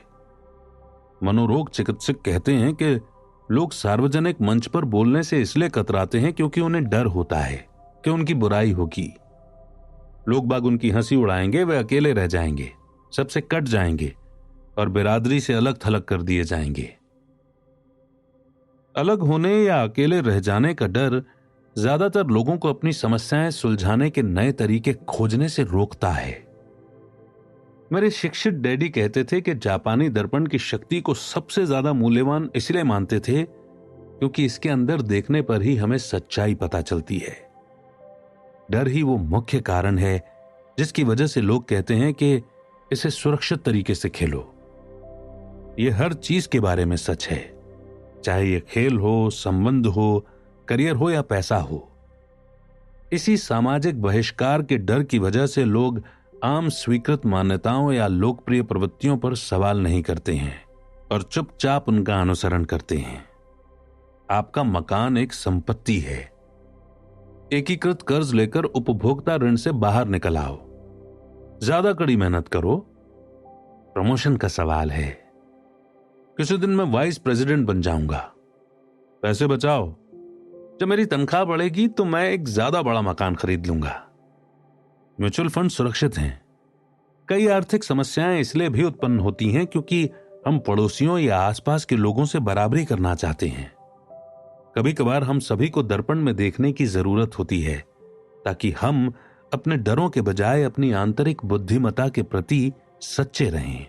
Speaker 2: मनोरोग चिकित्सक कहते हैं कि लोग सार्वजनिक मंच पर बोलने से इसलिए कतराते हैं क्योंकि उन्हें डर होता है कि उनकी बुराई होगी। लोग बाग उनकी हंसी उड़ाएंगे, वे अकेले रह जाएंगे, सबसे कट जाएंगे और बिरादरी से अलग थलग कर दिए जाएंगे। अलग होने या अकेले रह जाने का डर ज्यादातर लोगों को अपनी समस्याएं सुलझाने के नए तरीके खोजने से रोकता है। मेरे शिक्षित डैडी कहते थे कि जापानी दर्पण की शक्ति को सबसे ज्यादा मूल्यवान इसलिए मानते थे क्योंकि इसके अंदर देखने पर ही हमें सच्चाई पता चलती है। डर ही वो मुख्य कारण है जिसकी वजह से लोग कहते हैं कि इसे सुरक्षित तरीके से खेलो। यह हर चीज के बारे में सच है, चाहे यह खेल हो, संबंध हो, करियर हो या पैसा हो। इसी सामाजिक बहिष्कार के डर की वजह से लोग आम स्वीकृत मान्यताओं या लोकप्रिय प्रवृत्तियों पर सवाल नहीं करते हैं और चुपचाप उनका अनुसरण करते हैं। आपका मकान एक संपत्ति है। एकीकृत कर्ज लेकर उपभोक्ता ऋण से बाहर निकल आओ। ज्यादा कड़ी मेहनत करो। प्रमोशन का सवाल है। किसी दिन मैं वाइस प्रेसिडेंट बन जाऊंगा। पैसे बचाओ। जब मेरी तनख्वाह बढ़ेगी तो मैं एक ज्यादा बड़ा मकान खरीद लूंगा। म्यूचुअल फंड सुरक्षित हैं। कई आर्थिक समस्याएं इसलिए भी उत्पन्न होती हैं क्योंकि हम पड़ोसियों या आसपास के लोगों से बराबरी करना चाहते हैं। कभी कभार हम सभी को दर्पण में देखने की जरूरत होती है ताकि हम अपने डरों के बजाय अपनी आंतरिक बुद्धिमत्ता के प्रति सच्चे रहें।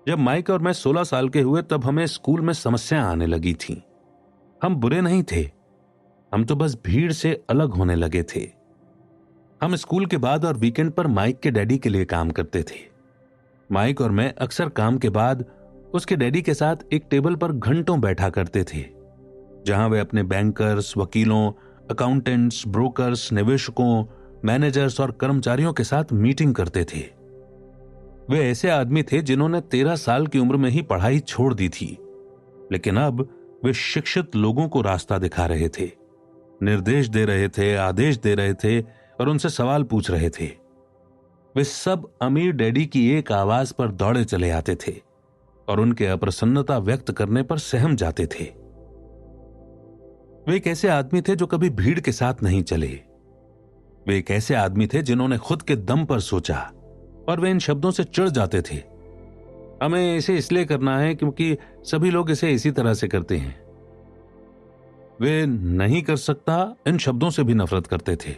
Speaker 2: जब माइक और मैं 16 साल के हुए तब हमें स्कूल में समस्याएं आने लगी थीं। हम बुरे नहीं थे, हम तो बस भीड़ से अलग होने लगे थे। हम स्कूल के बाद और वीकेंड पर माइक के डैडी के लिए काम करते थे। माइक और मैं अक्सर काम के बाद उसके डैडी के साथ एक टेबल पर घंटों बैठा करते थे, जहां वे अपने बैंकर्स, वकीलों, अकाउंटेंट्स, ब्रोकर्स, निवेशकों, मैनेजर्स और कर्मचारियों के साथ मीटिंग करते थे। वे ऐसे आदमी थे जिन्होंने 13 साल की उम्र में ही पढ़ाई छोड़ दी थी, लेकिन अब वे शिक्षित लोगों को रास्ता दिखा रहे थे, निर्देश दे रहे थे, आदेश दे रहे थे और उनसे सवाल पूछ रहे थे। वे सब अमीर डैडी की एक आवाज पर दौड़े चले आते थे और उनके अप्रसन्नता व्यक्त करने पर सहम जाते थे। वे एक ऐसे आदमी थे जो कभी भीड़ के साथ नहीं चले। वे एक ऐसे आदमी थे जिन्होंने खुद के दम पर सोचा और वे इन शब्दों से चिढ़ जाते थे। हमें इसे इसलिए करना है क्योंकि सभी लोग इसे इसी तरह से करते हैं। वे नहीं कर सकता इन शब्दों से भी नफरत करते थे।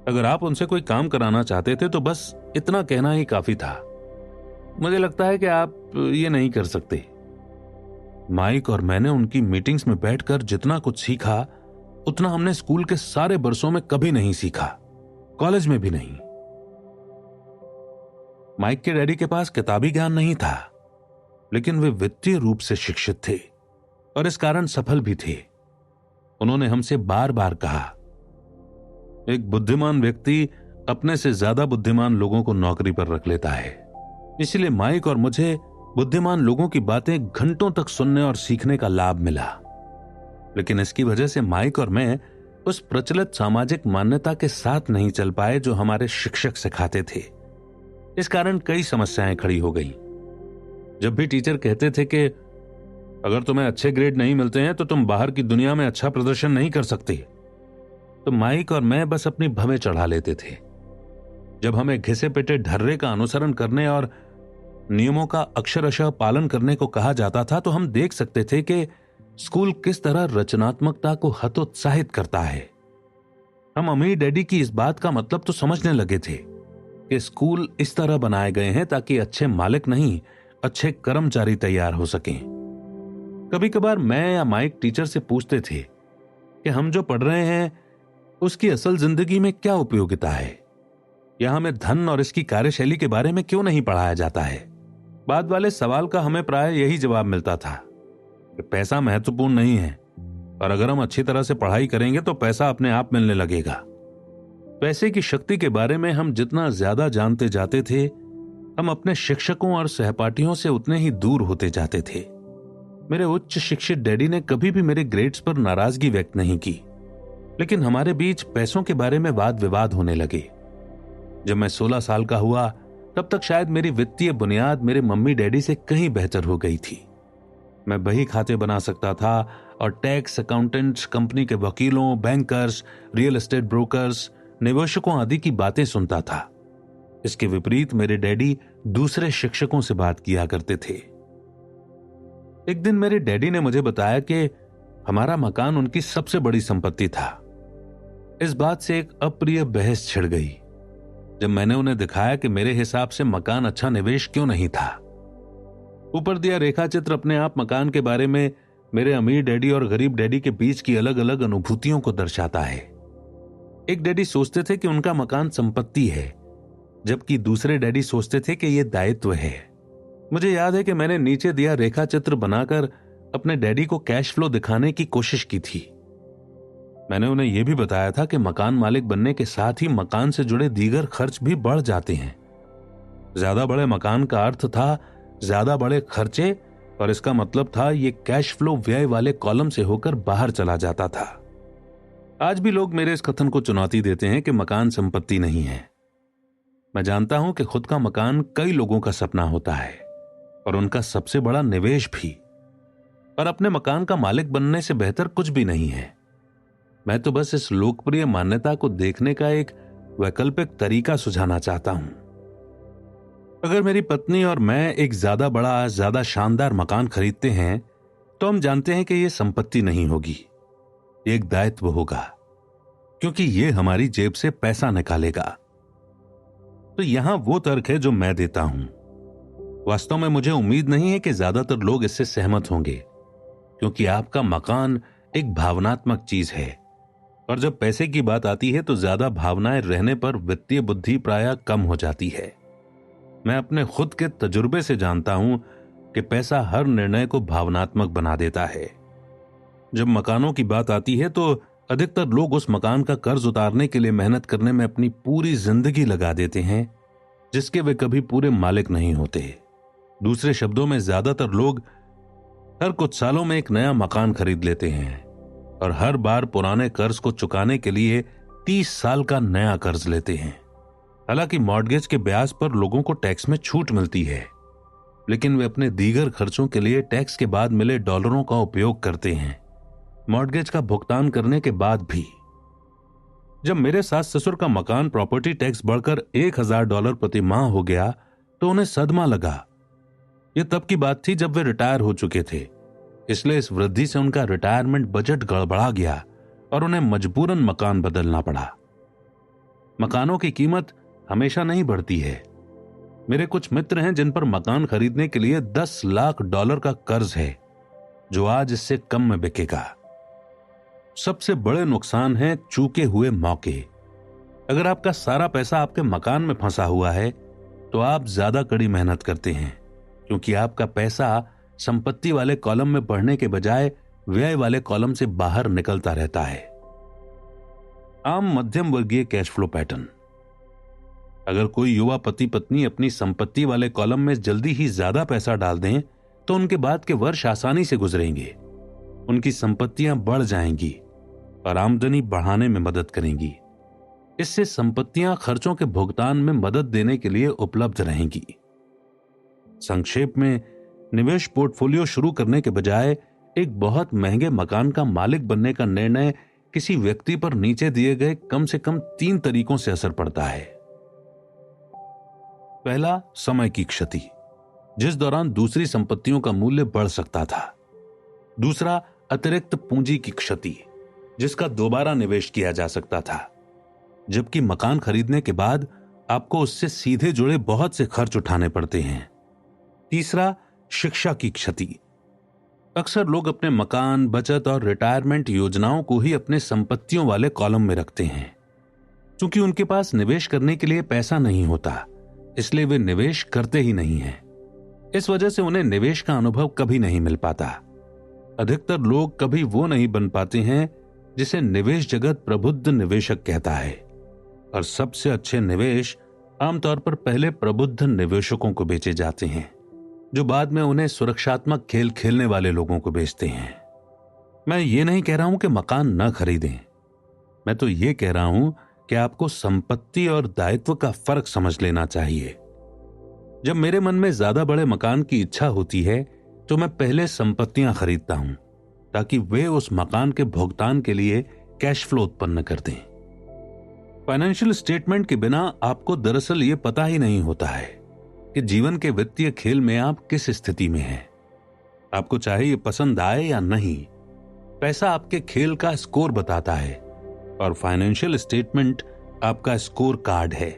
Speaker 2: अगर आप उनसे कोई काम कराना चाहते थे तो बस इतना कहना ही काफी था, मुझे लगता है कि आप ये नहीं कर सकते। माइक और मैंने उनकी मीटिंग्स में बैठकर जितना कुछ सीखा उतना हमने स्कूल के सारे बरसों में कभी नहीं सीखा, कॉलेज में भी नहीं। माइक के डैडी के पास किताबी ज्ञान नहीं था, लेकिन वे वित्तीय रूप से शिक्षित थे और इस कारण सफल भी थे। उन्होंने हमसे बार बार कहा, एक बुद्धिमान व्यक्ति अपने से ज्यादा बुद्धिमान लोगों को नौकरी पर रख लेता है। इसलिए माइक और मुझे बुद्धिमान लोगों की बातें घंटों तक सुनने और सीखने का लाभ मिला, लेकिन इसकी वजह से माइक और मैं उस प्रचलित सामाजिक मान्यता के साथ नहीं चल पाए जो हमारे शिक्षक सिखाते थे। इस कारण कई समस्याएं खड़ी हो गई। जब भी टीचर कहते थे कि अगर तुम्हें अच्छे ग्रेड नहीं मिलते हैं तो तुम बाहर की दुनिया में अच्छा प्रदर्शन नहीं कर सकते, तो माइक और मैं बस अपनी भवें चढ़ा लेते थे। जब हमें घिसे पिटे ढर्रे का अनुसरण करने और नियमों का अक्षरशः पालन करने को कहा जाता था, तो हम देख सकते थे कि स्कूल किस तरह रचनात्मकता को हतोत्साहित करता है। हम अमीर डैडी की इस बात का मतलब तो समझने लगे थे कि स्कूल इस तरह बनाए गए हैं ताकि अच्छे मालिक नहीं, अच्छे कर्मचारी तैयार हो सकें। कभी कभार मैं या माइक टीचर से पूछते थे कि हम जो पढ़ रहे हैं उसकी असल जिंदगी में क्या उपयोगिता है, या हमें धन और इसकी कार्यशैली के बारे में क्यों नहीं पढ़ाया जाता है। बाद वाले सवाल का हमें प्राय यही जवाब मिलता था कि पैसा महत्वपूर्ण नहीं है, और अगर हम अच्छी तरह से पढ़ाई करेंगे तो पैसा अपने आप मिलने लगेगा। पैसे की शक्ति के बारे में हम जितना ज्यादा जानते जाते थे, हम अपने शिक्षकों और सहपाठियों से उतने ही दूर होते जाते थे। मेरे उच्च शिक्षित डैडी ने कभी भी मेरे ग्रेड्स पर नाराजगी व्यक्त नहीं की, लेकिन हमारे बीच पैसों के बारे में वाद विवाद होने लगे। जब मैं 16 साल का हुआ, तब तक शायद मेरी वित्तीय बुनियाद मेरे मम्मी डैडी से कहीं बेहतर हो गई थी। मैं बही खाते बना सकता था और टैक्स, अकाउंटेंट्स, कंपनी के वकीलों, बैंकर्स, रियल एस्टेट ब्रोकर्स, निवेशकों आदि की बातें सुनता था। इसके विपरीत मेरे डैडी दूसरे शिक्षकों से बात किया करते थे। एक दिन मेरे डैडी ने मुझे बताया कि हमारा मकान उनकी सबसे बड़ी संपत्ति था। इस बात से एक अप्रिय बहस छिड़ गई जब मैंने उन्हें दिखाया कि मेरे हिसाब से मकान अच्छा निवेश क्यों नहीं था। ऊपर दिया रेखाचित्र अपने आप मकान के बारे में मेरे अमीर डैडी और गरीब डैडी के बीच की अलग अलग अनुभूतियों को दर्शाता है। एक डैडी सोचते थे कि उनका मकान संपत्ति है, जबकि दूसरे डैडी सोचते थे कि यह दायित्व है। मुझे याद है कि मैंने नीचे दिया रेखाचित्र बनाकर अपने डैडी को कैश फ्लो दिखाने की कोशिश की थी। मैंने उन्हें यह भी बताया था कि मकान मालिक बनने के साथ ही मकान से जुड़े दीगर खर्च भी बढ़ जाते हैं। ज्यादा बड़े मकान का अर्थ था ज्यादा बड़े खर्चे, और इसका मतलब था ये कैश फ्लो व्यय वाले कॉलम से होकर बाहर चला जाता था। आज भी लोग मेरे इस कथन को चुनौती देते हैं कि मकान संपत्ति नहीं है। मैं जानता हूं कि खुद का मकान कई लोगों का सपना होता है और उनका सबसे बड़ा निवेश भी, और अपने मकान का मालिक बनने से बेहतर कुछ भी नहीं है। मैं तो बस इस लोकप्रिय मान्यता को देखने का एक वैकल्पिक तरीका सुझाना चाहता हूं। अगर मेरी पत्नी और मैं एक ज्यादा बड़ा, ज्यादा शानदार मकान खरीदते हैं, तो हम जानते हैं कि यह संपत्ति नहीं होगी, एक दायित्व होगा, क्योंकि यह हमारी जेब से पैसा निकालेगा। तो यहां वो तर्क है जो मैं देता हूं। वास्तव में मुझे उम्मीद नहीं है कि ज्यादातर लोग इससे सहमत होंगे, क्योंकि आपका मकान एक भावनात्मक चीज है, और जब पैसे की बात आती है तो ज्यादा भावनाएं रहने पर वित्तीय बुद्धि प्रायः कम हो जाती है। मैं अपने खुद के तजुर्बे से जानता हूं कि पैसा हर निर्णय को भावनात्मक बना देता है। जब मकानों की बात आती है तो अधिकतर लोग उस मकान का कर्ज उतारने के लिए मेहनत करने में अपनी पूरी जिंदगी लगा देते हैं, जिसके वे कभी पूरे मालिक नहीं होते। दूसरे शब्दों में, ज्यादातर लोग हर कुछ सालों में एक नया मकान खरीद लेते हैं और हर बार पुराने कर्ज को चुकाने के लिए 30 साल का नया कर्ज लेते हैं। हालांकि मॉर्गेज के ब्याज पर लोगों को टैक्स में छूट मिलती है, लेकिन वे अपने दीगर खर्चों के लिए टैक्स के बाद मिले डॉलरों का उपयोग करते हैं, मॉर्गेज का भुगतान करने के बाद भी। जब मेरे सास ससुर का मकान प्रॉपर्टी टैक्स बढ़कर $1000 प्रति माह हो गया तो उन्हें सदमा लगा। यह तब की बात थी जब वे रिटायर हो चुके थे, इसलिए इस वृद्धि से उनका रिटायरमेंट बजट गड़बड़ा गया और उन्हें मजबूरन मकान बदलना पड़ा। मकानों की कीमत हमेशा नहीं बढ़ती है। मेरे कुछ मित्र हैं जिन पर मकान खरीदने के लिए $10 लाख का कर्ज है, जो आज इससे कम में बिकेगा। सबसे बड़े नुकसान है चूके हुए मौके। अगर आपका सारा पैसा आपके मकान में फंसा हुआ है तो आप ज्यादा कड़ी मेहनत करते हैं, क्योंकि आपका पैसा संपत्ति वाले कॉलम में बढ़ने के बजाय व्यय वाले कॉलम से बाहर निकलता रहता है। आम मध्यम वर्गीय कैश फ्लो पैटर्न। अगर कोई युवा पति पत्नी अपनी संपत्ति वाले कॉलम में जल्दी ही ज्यादा पैसा डाल दें तो उनके बाद के वर्ष आसानी से गुजरेंगे। उनकी संपत्तियां बढ़ जाएंगी और आमदनी बढ़ाने में मदद करेंगी। इससे संपत्तियां खर्चों के भुगतान में मदद देने के लिए उपलब्ध रहेंगी। संक्षेप में, निवेश पोर्टफोलियो शुरू करने के बजाय एक बहुत महंगे मकान का मालिक बनने का निर्णय किसी व्यक्ति पर नीचे दिए गए कम से कम 3 तरीकों से असर पड़ता है। पहला, समय की क्षति, जिस दौरान दूसरी संपत्तियों का मूल्य बढ़ सकता था। दूसरा, अतिरिक्त पूंजी की क्षति, जिसका दोबारा निवेश किया जा सकता था, जबकि मकान खरीदने के बाद आपको उससे सीधे जुड़े बहुत से खर्च उठाने पड़ते हैं। तीसरा, शिक्षा की क्षति। अक्सर लोग अपने मकान, बचत और रिटायरमेंट योजनाओं को ही अपने संपत्तियों वाले कॉलम में रखते हैं। क्योंकि उनके पास निवेश करने के लिए पैसा नहीं होता, इसलिए वे निवेश करते ही नहीं हैं। इस वजह से उन्हें निवेश का अनुभव कभी नहीं मिल पाता। अधिकतर लोग कभी वो नहीं बन पाते हैं जिसे निवेश जगत प्रबुद्ध निवेशक कहता है। और सबसे अच्छे निवेश आमतौर पर पहले प्रबुद्ध निवेशकों को बेचे जाते हैं, जो बाद में उन्हें सुरक्षात्मक खेल खेलने वाले लोगों को बेचते हैं। मैं ये नहीं कह रहा हूं कि मकान न खरीदें, मैं तो ये कह रहा हूं कि आपको संपत्ति और दायित्व का फर्क समझ लेना चाहिए। जब मेरे मन में ज्यादा बड़े मकान की इच्छा होती है तो मैं पहले संपत्तियां खरीदता हूं, ताकि वे उस मकान के भुगतान के लिए कैश फ्लो उत्पन्न कर दें। फाइनेंशियल स्टेटमेंट के बिना आपको दरअसल ये पता ही नहीं होता है कि जीवन के वित्तीय खेल में आप किस स्थिति में हैं। आपको चाहे ये पसंद आए या नहीं, पैसा आपके खेल का स्कोर बताता है और फाइनेंशियल स्टेटमेंट आपका स्कोर कार्ड है।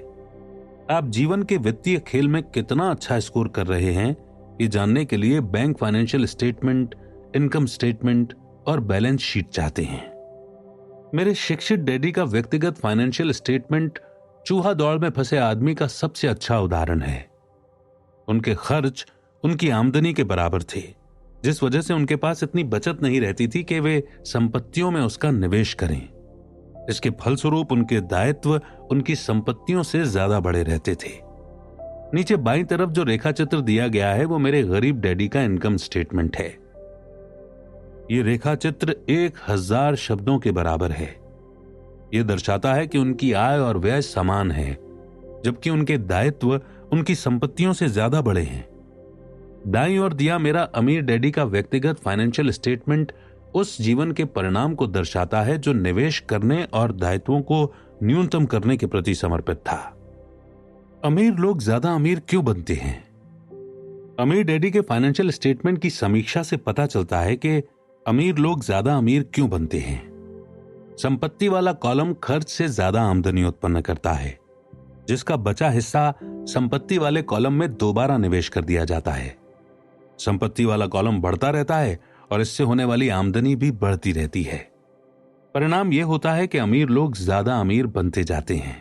Speaker 2: आप जीवन के वित्तीय खेल में कितना अच्छा स्कोर कर रहे हैं, ये जानने के लिए bank financial statement, income statement और बैलेंस शीट चाहते हैं। मेरे शिक्षित डैडी का व्यक्तिगत फाइनेंशियल स्टेटमेंट चूहा दौड़ में फंसे आदमी का सबसे अच्छा उदाहरण है। उनके खर्च उनकी आमदनी के बराबर थे, जिस वजह से उनके पास इतनी बचत नहीं रहती थी कि वे संपत्तियों में उसका निवेश करें। इसके फलस्वरूप उनके दायित्व उनकी संपत्तियों से ज्यादा बड़े रहते थे। नीचे बाईं तरफ जो रेखा चित्र दिया गया है वो मेरे गरीब डैडी का इनकम स्टेटमेंट है। ये रेखा चित्र 1000 शब्दों के बराबर है। यह दर्शाता है कि उनकी आय और व्यय समान है, जबकि उनके दायित्व उनकी संपत्तियों से ज्यादा बड़े हैं। दाईं ओर दिया मेरा अमीर डैडी का व्यक्तिगत फाइनेंशियल स्टेटमेंट उस जीवन के परिणाम को दर्शाता है जो निवेश करने और दायित्वों को न्यूनतम करने के प्रति समर्पित था। अमीर लोग ज्यादा अमीर क्यों बनते हैं? अमीर डैडी के फाइनेंशियल स्टेटमेंट की समीक्षा से पता चलता है कि अमीर लोग ज्यादा अमीर क्यों बनते हैं। संपत्ति वाला कॉलम खर्च से ज्यादा आमदनी उत्पन्न करता है, जिसका बचा हिस्सा संपत्ति वाले कॉलम में दोबारा निवेश कर दिया जाता है। संपत्ति वाला कॉलम बढ़ता रहता है और इससे होने वाली आमदनी भी बढ़ती रहती है। परिणाम यह होता है कि अमीर लोग ज्यादा अमीर बनते जाते हैं।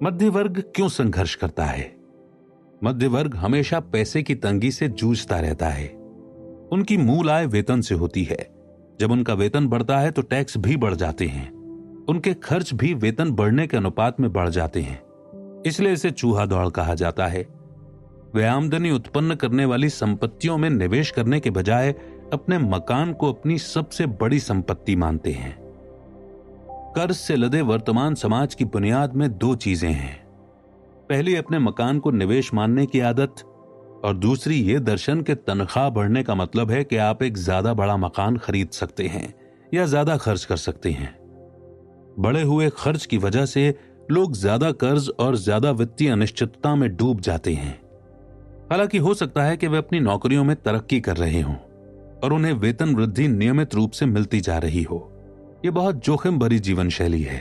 Speaker 2: मध्य वर्ग क्यों संघर्ष करता है? मध्य वर्ग हमेशा पैसे की तंगी से जूझता रहता है। उनकी मूल आय वेतन से होती है। जब उनका वेतन बढ़ता है तो टैक्स भी बढ़ जाते हैं। उनके खर्च भी वेतन बढ़ने के अनुपात में बढ़ जाते हैं, इसलिए इसे चूहा दौड़ कहा जाता है। वे आमदनी उत्पन्न करने वाली संपत्तियों में निवेश करने के बजाय अपने मकान को अपनी सबसे बड़ी संपत्ति मानते हैं। कर्ज से लदे वर्तमान समाज की बुनियाद में 2 चीजें हैं। पहली अपने मकान को निवेश मानने की आदत, और दूसरी ये दर्शन के तनख्वाह बढ़ने का मतलब है कि आप एक ज्यादा बड़ा मकान खरीद सकते हैं या ज्यादा खर्च कर सकते हैं। बढ़े हुए खर्च की वजह से लोग ज्यादा कर्ज और ज्यादा वित्तीय अनिश्चितता में डूब जाते हैं। हालांकि हो सकता है कि वे अपनी नौकरियों में तरक्की कर रहे हों और उन्हें वेतन वृद्धि नियमित रूप से मिलती जा रही हो। यह बहुत जोखिम भरी जीवन शैली है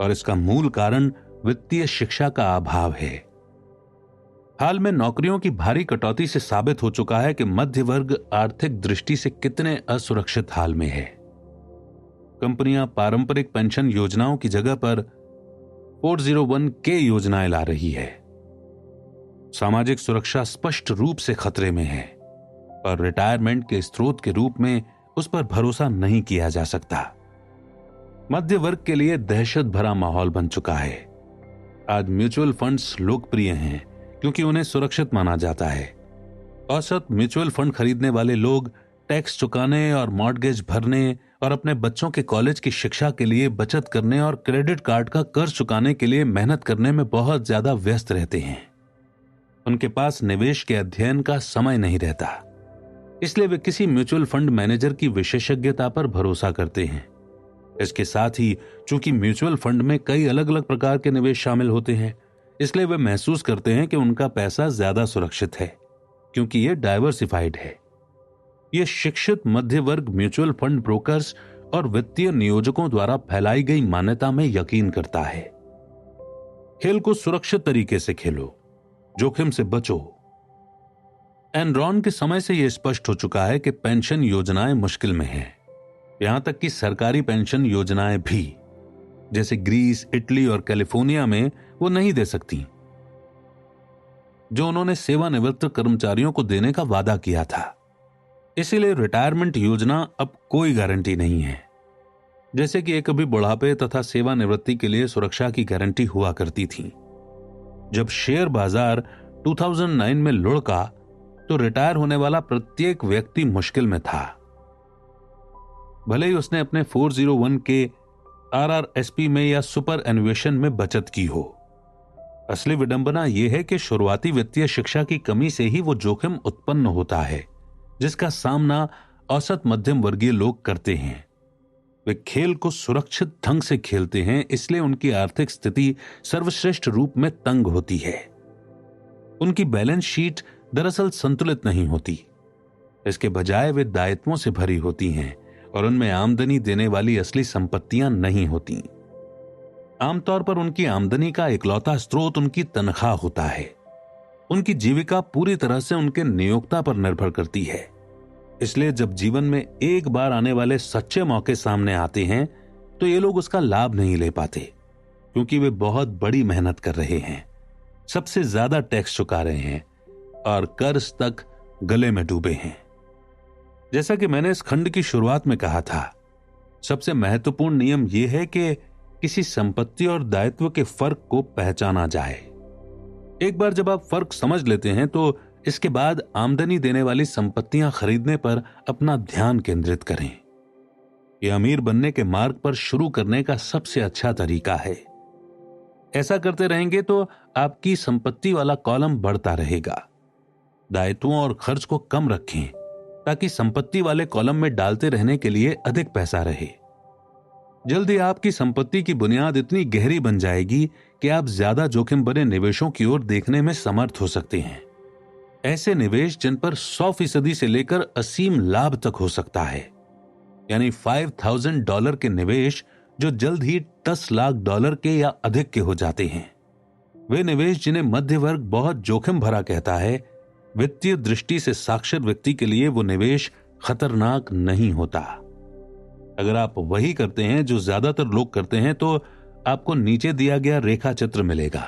Speaker 2: और इसका मूल कारण वित्तीय शिक्षा का अभाव है। हाल में नौकरियों की भारी कटौती से साबित हो चुका है कि मध्य वर्ग आर्थिक दृष्टि से कितने असुरक्षित हाल में है। कंपनियां पारंपरिक पेंशन योजनाओं की जगह पर 401k योजनाएं ला रही है। सामाजिक सुरक्षा स्पष्ट रूप से खतरे में है और रिटायरमेंट के स्रोत के रूप में उस पर भरोसा नहीं किया जा सकता। मध्य वर्ग के लिए दहशत भरा माहौल बन चुका है। आज म्यूचुअल फंड्स लोकप्रिय हैं क्योंकि उन्हें सुरक्षित माना जाता है। औसत म्यूचुअल फंड खरीदने वाले लोग टैक्स चुकाने और मॉर्गेज भरने और अपने बच्चों के कॉलेज की शिक्षा के लिए बचत करने और क्रेडिट कार्ड का कर्ज चुकाने के लिए मेहनत करने में बहुत ज्यादा व्यस्त रहते हैं। उनके पास निवेश के अध्ययन का समय नहीं रहता, इसलिए वे किसी म्यूचुअल फंड मैनेजर की विशेषज्ञता पर भरोसा करते हैं इसके साथ ही चूंकि म्यूचुअल फंड में कई अलग अलग प्रकार के निवेश शामिल होते हैं, इसलिए वे महसूस करते हैं कि उनका पैसा ज्यादा सुरक्षित है, क्योंकि ये डाइवर्सिफाइड है। ये शिक्षित मध्य वर्ग म्यूचुअल फंड ब्रोकर्स और वित्तीय नियोजकों द्वारा फैलाई गई मान्यता में यकीन करता है। खेल को सुरक्षित तरीके से खेलो, जोखिम से बचो। एनरॉन के समय से यह स्पष्ट हो चुका है कि पेंशन योजनाएं मुश्किल में हैं। यहां तक कि सरकारी पेंशन योजनाएं भी, जैसे ग्रीस, इटली और कैलिफोर्निया में, वो नहीं दे सकती जो उन्होंने सेवानिवृत्त कर्मचारियों को देने का वादा किया था। इसीलिए रिटायरमेंट योजना अब कोई गारंटी नहीं है, जैसे कि एक कभी बुढ़ापे तथा सेवानिवृत्ति के लिए सुरक्षा की गारंटी हुआ करती थी। जब शेयर बाजार 2009 में लुढ़का तो रिटायर होने वाला प्रत्येक व्यक्ति मुश्किल में था। भले ही उसने अपने 401 के RRSP में या सुपर एन्युएशन में बचत की हो। असली विडंबना यह है कि शुरुआती वित्तीय शिक्षा की कमी से ही वो जोखिम उत्पन्न होता है जिसका सामना औसत मध्यम वर्गीय लोग करते हैं। वे खेल को सुरक्षित ढंग से खेलते हैं, इसलिए उनकी आर्थिक स्थिति सर्वश्रेष्ठ रूप में तंग होती है। उनकी बैलेंस शीट दरअसल संतुलित नहीं होती। इसके बजाय वे दायित्वों से भरी होती हैं और उनमें आमदनी देने वाली असली संपत्तियां नहीं होती। आमतौर पर उनकी आमदनी का इकलौता स्रोत उनकी तनख्वाह होता है। उनकी जीविका पूरी तरह से उनके नियोक्ता पर निर्भर करती है। इसलिए जब जीवन में एक बार आने वाले सच्चे मौके सामने आते हैं तो ये लोग उसका लाभ नहीं ले पाते, क्योंकि वे बहुत बड़ी मेहनत कर रहे हैं, सबसे ज्यादा टैक्स चुका रहे हैं और कर्ज तक गले में डूबे हैं। जैसा कि मैंने इस खंड की शुरुआत में कहा था, सबसे महत्वपूर्ण नियम यह है कि किसी संपत्ति और दायित्व के फर्क को पहचाना जाए। एक बार जब आप फर्क समझ लेते हैं तो इसके बाद आमदनी देने वाली संपत्तियां खरीदने पर अपना ध्यान केंद्रित करें। यह अमीर बनने के मार्ग पर शुरू करने का सबसे अच्छा तरीका है। ऐसा करते रहेंगे तो आपकी संपत्ति वाला कॉलम बढ़ता रहेगा। दायित्वों और खर्च को कम रखें ताकि संपत्ति वाले कॉलम में डालते रहने के लिए अधिक पैसा रहे। जल्दी आपकी संपत्ति की बुनियाद इतनी गहरी बन जाएगी कि आप ज्यादा जोखिम भरे निवेशों की ओर देखने में समर्थ हो सकते हैं। ऐसे निवेश जिन पर 100% से लेकर असीम लाभ तक हो सकता है, यानी $5,000 के निवेश जो जल्द ही $10 लाख के या अधिक के हो जाते हैं। वे निवेश जिन्हें मध्य वर्ग बहुत जोखिम भरा कहता है, वित्तीय दृष्टि से साक्षर व्यक्ति के लिए वो निवेश खतरनाक नहीं होता। अगर आप वही करते हैं जो ज्यादातर लोग करते हैं तो आपको नीचे दिया गया रेखा चित्र मिलेगा।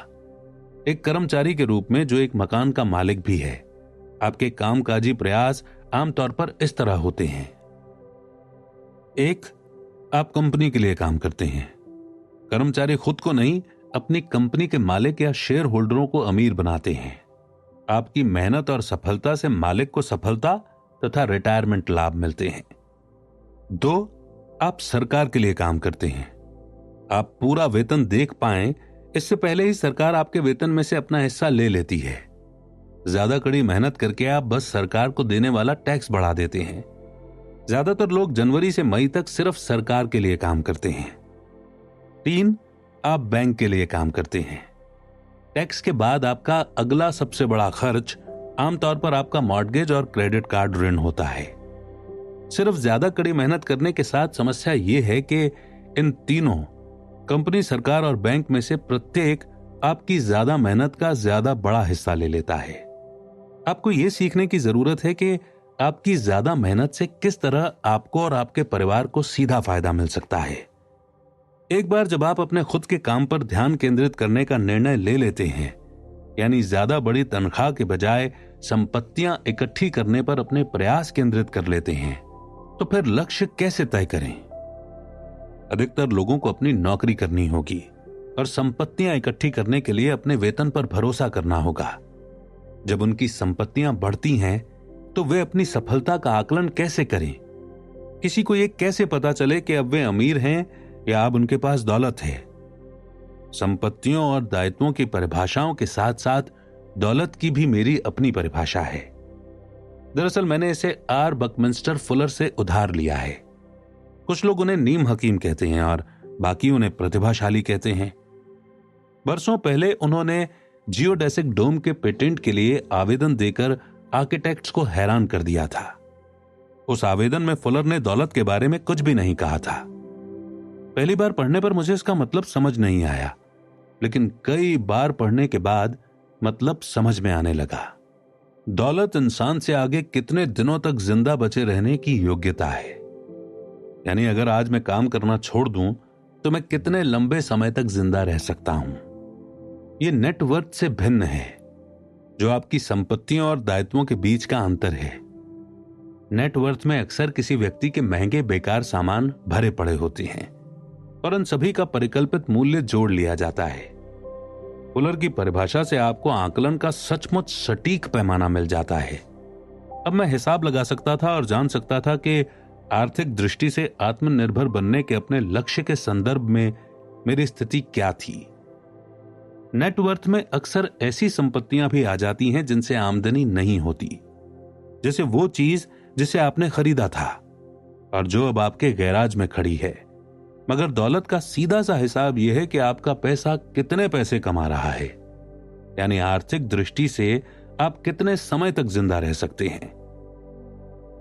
Speaker 2: एक कर्मचारी के रूप में जो एक मकान का मालिक भी है, आपके कामकाजी प्रयास आमतौर पर इस तरह होते हैं। 1, आप कंपनी के लिए काम करते हैं। कर्मचारी खुद को नहीं, अपनी कंपनी के मालिक या शेयर होल्डरों को अमीर बनाते हैं। आपकी मेहनत और सफलता से मालिक को सफलता तथा रिटायरमेंट लाभ मिलते हैं। 2, आप सरकार के लिए काम करते हैं। आप पूरा वेतन देख पाएं इससे पहले ही सरकार आपके वेतन में से अपना हिस्सा ले लेती है। ज्यादा कड़ी मेहनत करके आप बस सरकार को देने वाला टैक्स बढ़ा देते हैं। ज्यादातर लोग जनवरी से मई तक सिर्फ सरकार के लिए काम करते हैं। 3, आप बैंक के लिए काम करते हैं। टैक्स के बाद आपका अगला सबसे बड़ा खर्च आमतौर पर आपका मॉर्गेज और क्रेडिट कार्ड ऋण होता है। सिर्फ ज्यादा कड़ी मेहनत करने के साथ समस्या यह है कि इन तीनों, कंपनी, सरकार और बैंक में से प्रत्येक आपकी ज्यादा मेहनत का ज्यादा बड़ा हिस्सा ले लेता है। आपको यह सीखने की जरूरत है कि आपकी ज्यादा मेहनत से किस तरह आपको और आपके परिवार को सीधा फायदा मिल सकता है। एक बार जब आप अपने खुद के काम पर ध्यान केंद्रित करने का निर्णय ले लेते हैं, यानी ज्यादा बड़ी तनख्वाह के बजाय संपत्तियां इकट्ठी करने पर अपने प्रयास केंद्रित कर लेते हैं, तो फिर लक्ष्य कैसे तय करें? अधिकतर लोगों को अपनी नौकरी करनी होगी और संपत्तियां इकट्ठी करने के लिए अपने वेतन पर भरोसा करना होगा। जब उनकी संपत्तियां बढ़ती हैं तो वे अपनी सफलता का आकलन कैसे करें? किसी को यह कैसे पता चले कि अब वे अमीर हैं या अब उनके पास दौलत है? संपत्तियों और दायित्वों की परिभाषाओं के साथ साथ दौलत की भी मेरी अपनी परिभाषा है। दरअसल मैंने इसे R. बकमिंस्टर फुलर से उधार लिया है। कुछ लोग उन्हें नीम हकीम कहते हैं और बाकी उन्हें प्रतिभाशाली कहते हैं। बरसों पहले उन्होंने जियोडेसिक डोम के पेटेंट के लिए आवेदन देकर आर्किटेक्ट्स को हैरान कर दिया था। उस आवेदन में फुलर ने दौलत के बारे में कुछ भी नहीं कहा था। पहली बार पढ़ने पर मुझे इसका मतलब समझ नहीं आया, लेकिन कई बार पढ़ने के बाद मतलब समझ में आने लगा। दौलत इंसान से आगे कितने दिनों तक जिंदा बचे रहने की योग्यता है। यानी अगर आज मैं काम करना छोड़ दूं तो मैं कितने लंबे समय तक जिंदा रह सकता हूं। यह नेटवर्थ से भिन्न है, जो आपकी संपत्तियों और दायित्वों के बीच का अंतर है। नेटवर्थ में अक्सर किसी व्यक्ति के महंगे बेकार सामान भरे पड़े होते हैं और उन सभी का परिकल्पित मूल्य जोड़ लिया जाता है। फुलर की परिभाषा से आपको आकलन का सचमुच सटीक पैमाना मिल जाता है। अब मैं हिसाब लगा सकता था और जान सकता था कि आर्थिक दृष्टि से आत्मनिर्भर बनने के अपने लक्ष्य के संदर्भ में मेरी स्थिति क्या थी। नेटवर्थ में अक्सर ऐसी संपत्तियां भी आ जाती हैं जिनसे आमदनी नहीं होती, जैसे वो चीज जिसे आपने खरीदा था और जो अब आपके गैराज में खड़ी है। मगर दौलत का सीधा सा हिसाब यह है कि आपका पैसा कितने पैसे कमा रहा है, यानी आर्थिक दृष्टि से आप कितने समय तक जिंदा रह सकते हैं।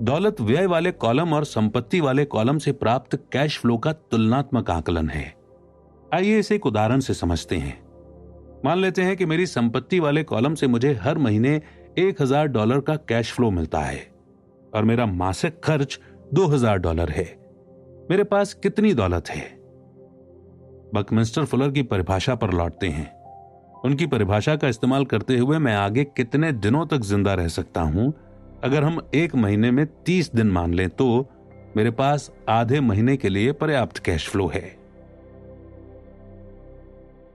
Speaker 2: दौलत व्यय वाले कॉलम और संपत्ति वाले कॉलम से प्राप्त कैश फ्लो का तुलनात्मक आकलन है। आइए इसे एक उदाहरण से समझते हैं। मान लेते हैं कि मेरी संपत्ति वाले कॉलम से मुझे हर महीने $1000 का कैश फ्लो मिलता है और मेरा मासिक खर्च $2000 है। मेरे पास कितनी दौलत है? बकमिंस्टर फुलर की परिभाषा पर लौटते हैं। उनकी परिभाषा का इस्तेमाल करते हुए मैं आगे कितने दिनों तक जिंदा रह सकता हूं? अगर हम एक महीने में 30 दिन मान लें तो मेरे पास आधे महीने के लिए पर्याप्त कैश फ्लो है।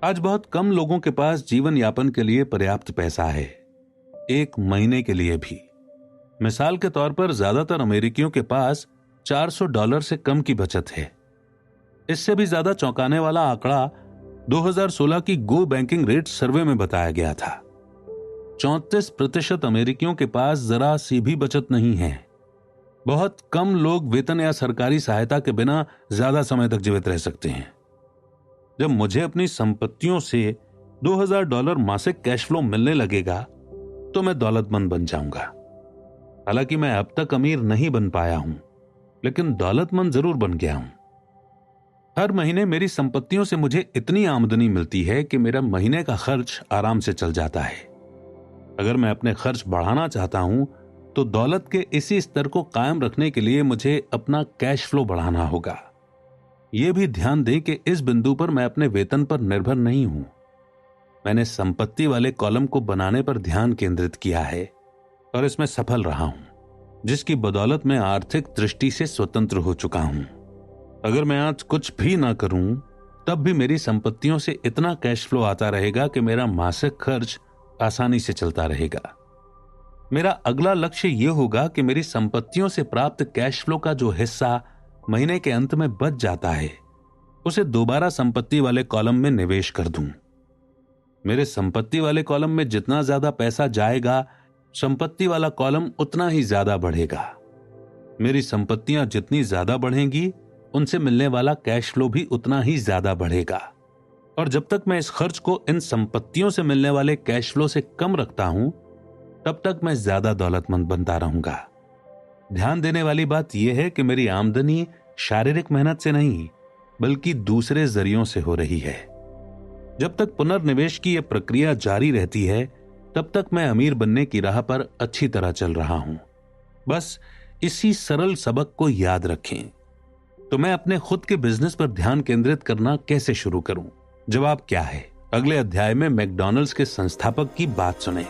Speaker 2: आज बहुत कम लोगों के पास जीवन यापन के लिए पर्याप्त पैसा है, एक महीने के लिए भी। मिसाल के तौर पर ज्यादातर अमेरिकियों के पास $400 से कम की बचत है। इससे भी ज्यादा चौंकाने वाला आंकड़ा 2016 की गो बैंकिंग रेट सर्वे में बताया गया था। 34% अमेरिकियों के पास जरा सी भी बचत नहीं है। बहुत कम लोग वेतन या सरकारी सहायता के बिना ज्यादा समय तक जीवित रह सकते हैं। जब मुझे अपनी संपत्तियों से $2000 मासिक कैश फ्लो मिलने लगेगा तो मैं दौलतमंद बन जाऊंगा। हालांकि मैं अब तक अमीर नहीं बन पाया हूं, लेकिन दौलतमंद जरूर बन गया हूं। हर महीने मेरी संपत्तियों से मुझे इतनी आमदनी मिलती है कि मेरा महीने का खर्च आराम से चल जाता है। अगर मैं अपने खर्च बढ़ाना चाहता हूं तो दौलत के इसी स्तर को कायम रखने के लिए मुझे अपना कैश फ्लो बढ़ाना होगा। यह भी ध्यान दें कि इस बिंदु पर मैं अपने वेतन पर निर्भर नहीं हूं। मैंने संपत्ति वाले कॉलम को बनाने पर ध्यान केंद्रित किया है और इसमें सफल रहा हूं, जिसकी बदौलत मैं आर्थिक दृष्टि से स्वतंत्र हो चुका हूं। अगर मैं आज कुछ भी ना करूं तब भी मेरी संपत्तियों से इतना कैश फ्लो आता रहेगा कि मेरा मासिक खर्च आसानी से चलता रहेगा। मेरा अगला लक्ष्य यह होगा कि मेरी संपत्तियों से प्राप्त कैश फ्लो का जो हिस्सा महीने के अंत में बच जाता है उसे दोबारा संपत्ति वाले कॉलम में निवेश कर दूं। मेरे संपत्ति वाले कॉलम में जितना ज्यादा पैसा जाएगा, संपत्ति वाला कॉलम उतना ही ज्यादा बढ़ेगा। मेरी संपत्तियां जितनी ज्यादा बढ़ेंगी, उनसे मिलने वाला कैश फ्लो भी उतना ही ज्यादा बढ़ेगा। और जब तक मैं इस खर्च को इन संपत्तियों से मिलने वाले कैश फ्लो से कम रखता हूं, तब तक मैं ज्यादा दौलतमंद बनता रहूंगा। ध्यान देने वाली बात यह है कि मेरी आमदनी शारीरिक मेहनत से नहीं, बल्कि दूसरे जरियों से हो रही है। जब तक पुनर्निवेश की यह प्रक्रिया जारी रहती है, तब तक मैं अमीर बनने की राह पर अच्छी तरह चल रहा हूं। बस इसी सरल सबक को याद रखें। तो मैं अपने खुद के बिजनेस पर ध्यान केंद्रित करना कैसे शुरू करूं? जवाब क्या है? अगले अध्याय में मैकडॉनल्ड्स के संस्थापक की बात सुनें।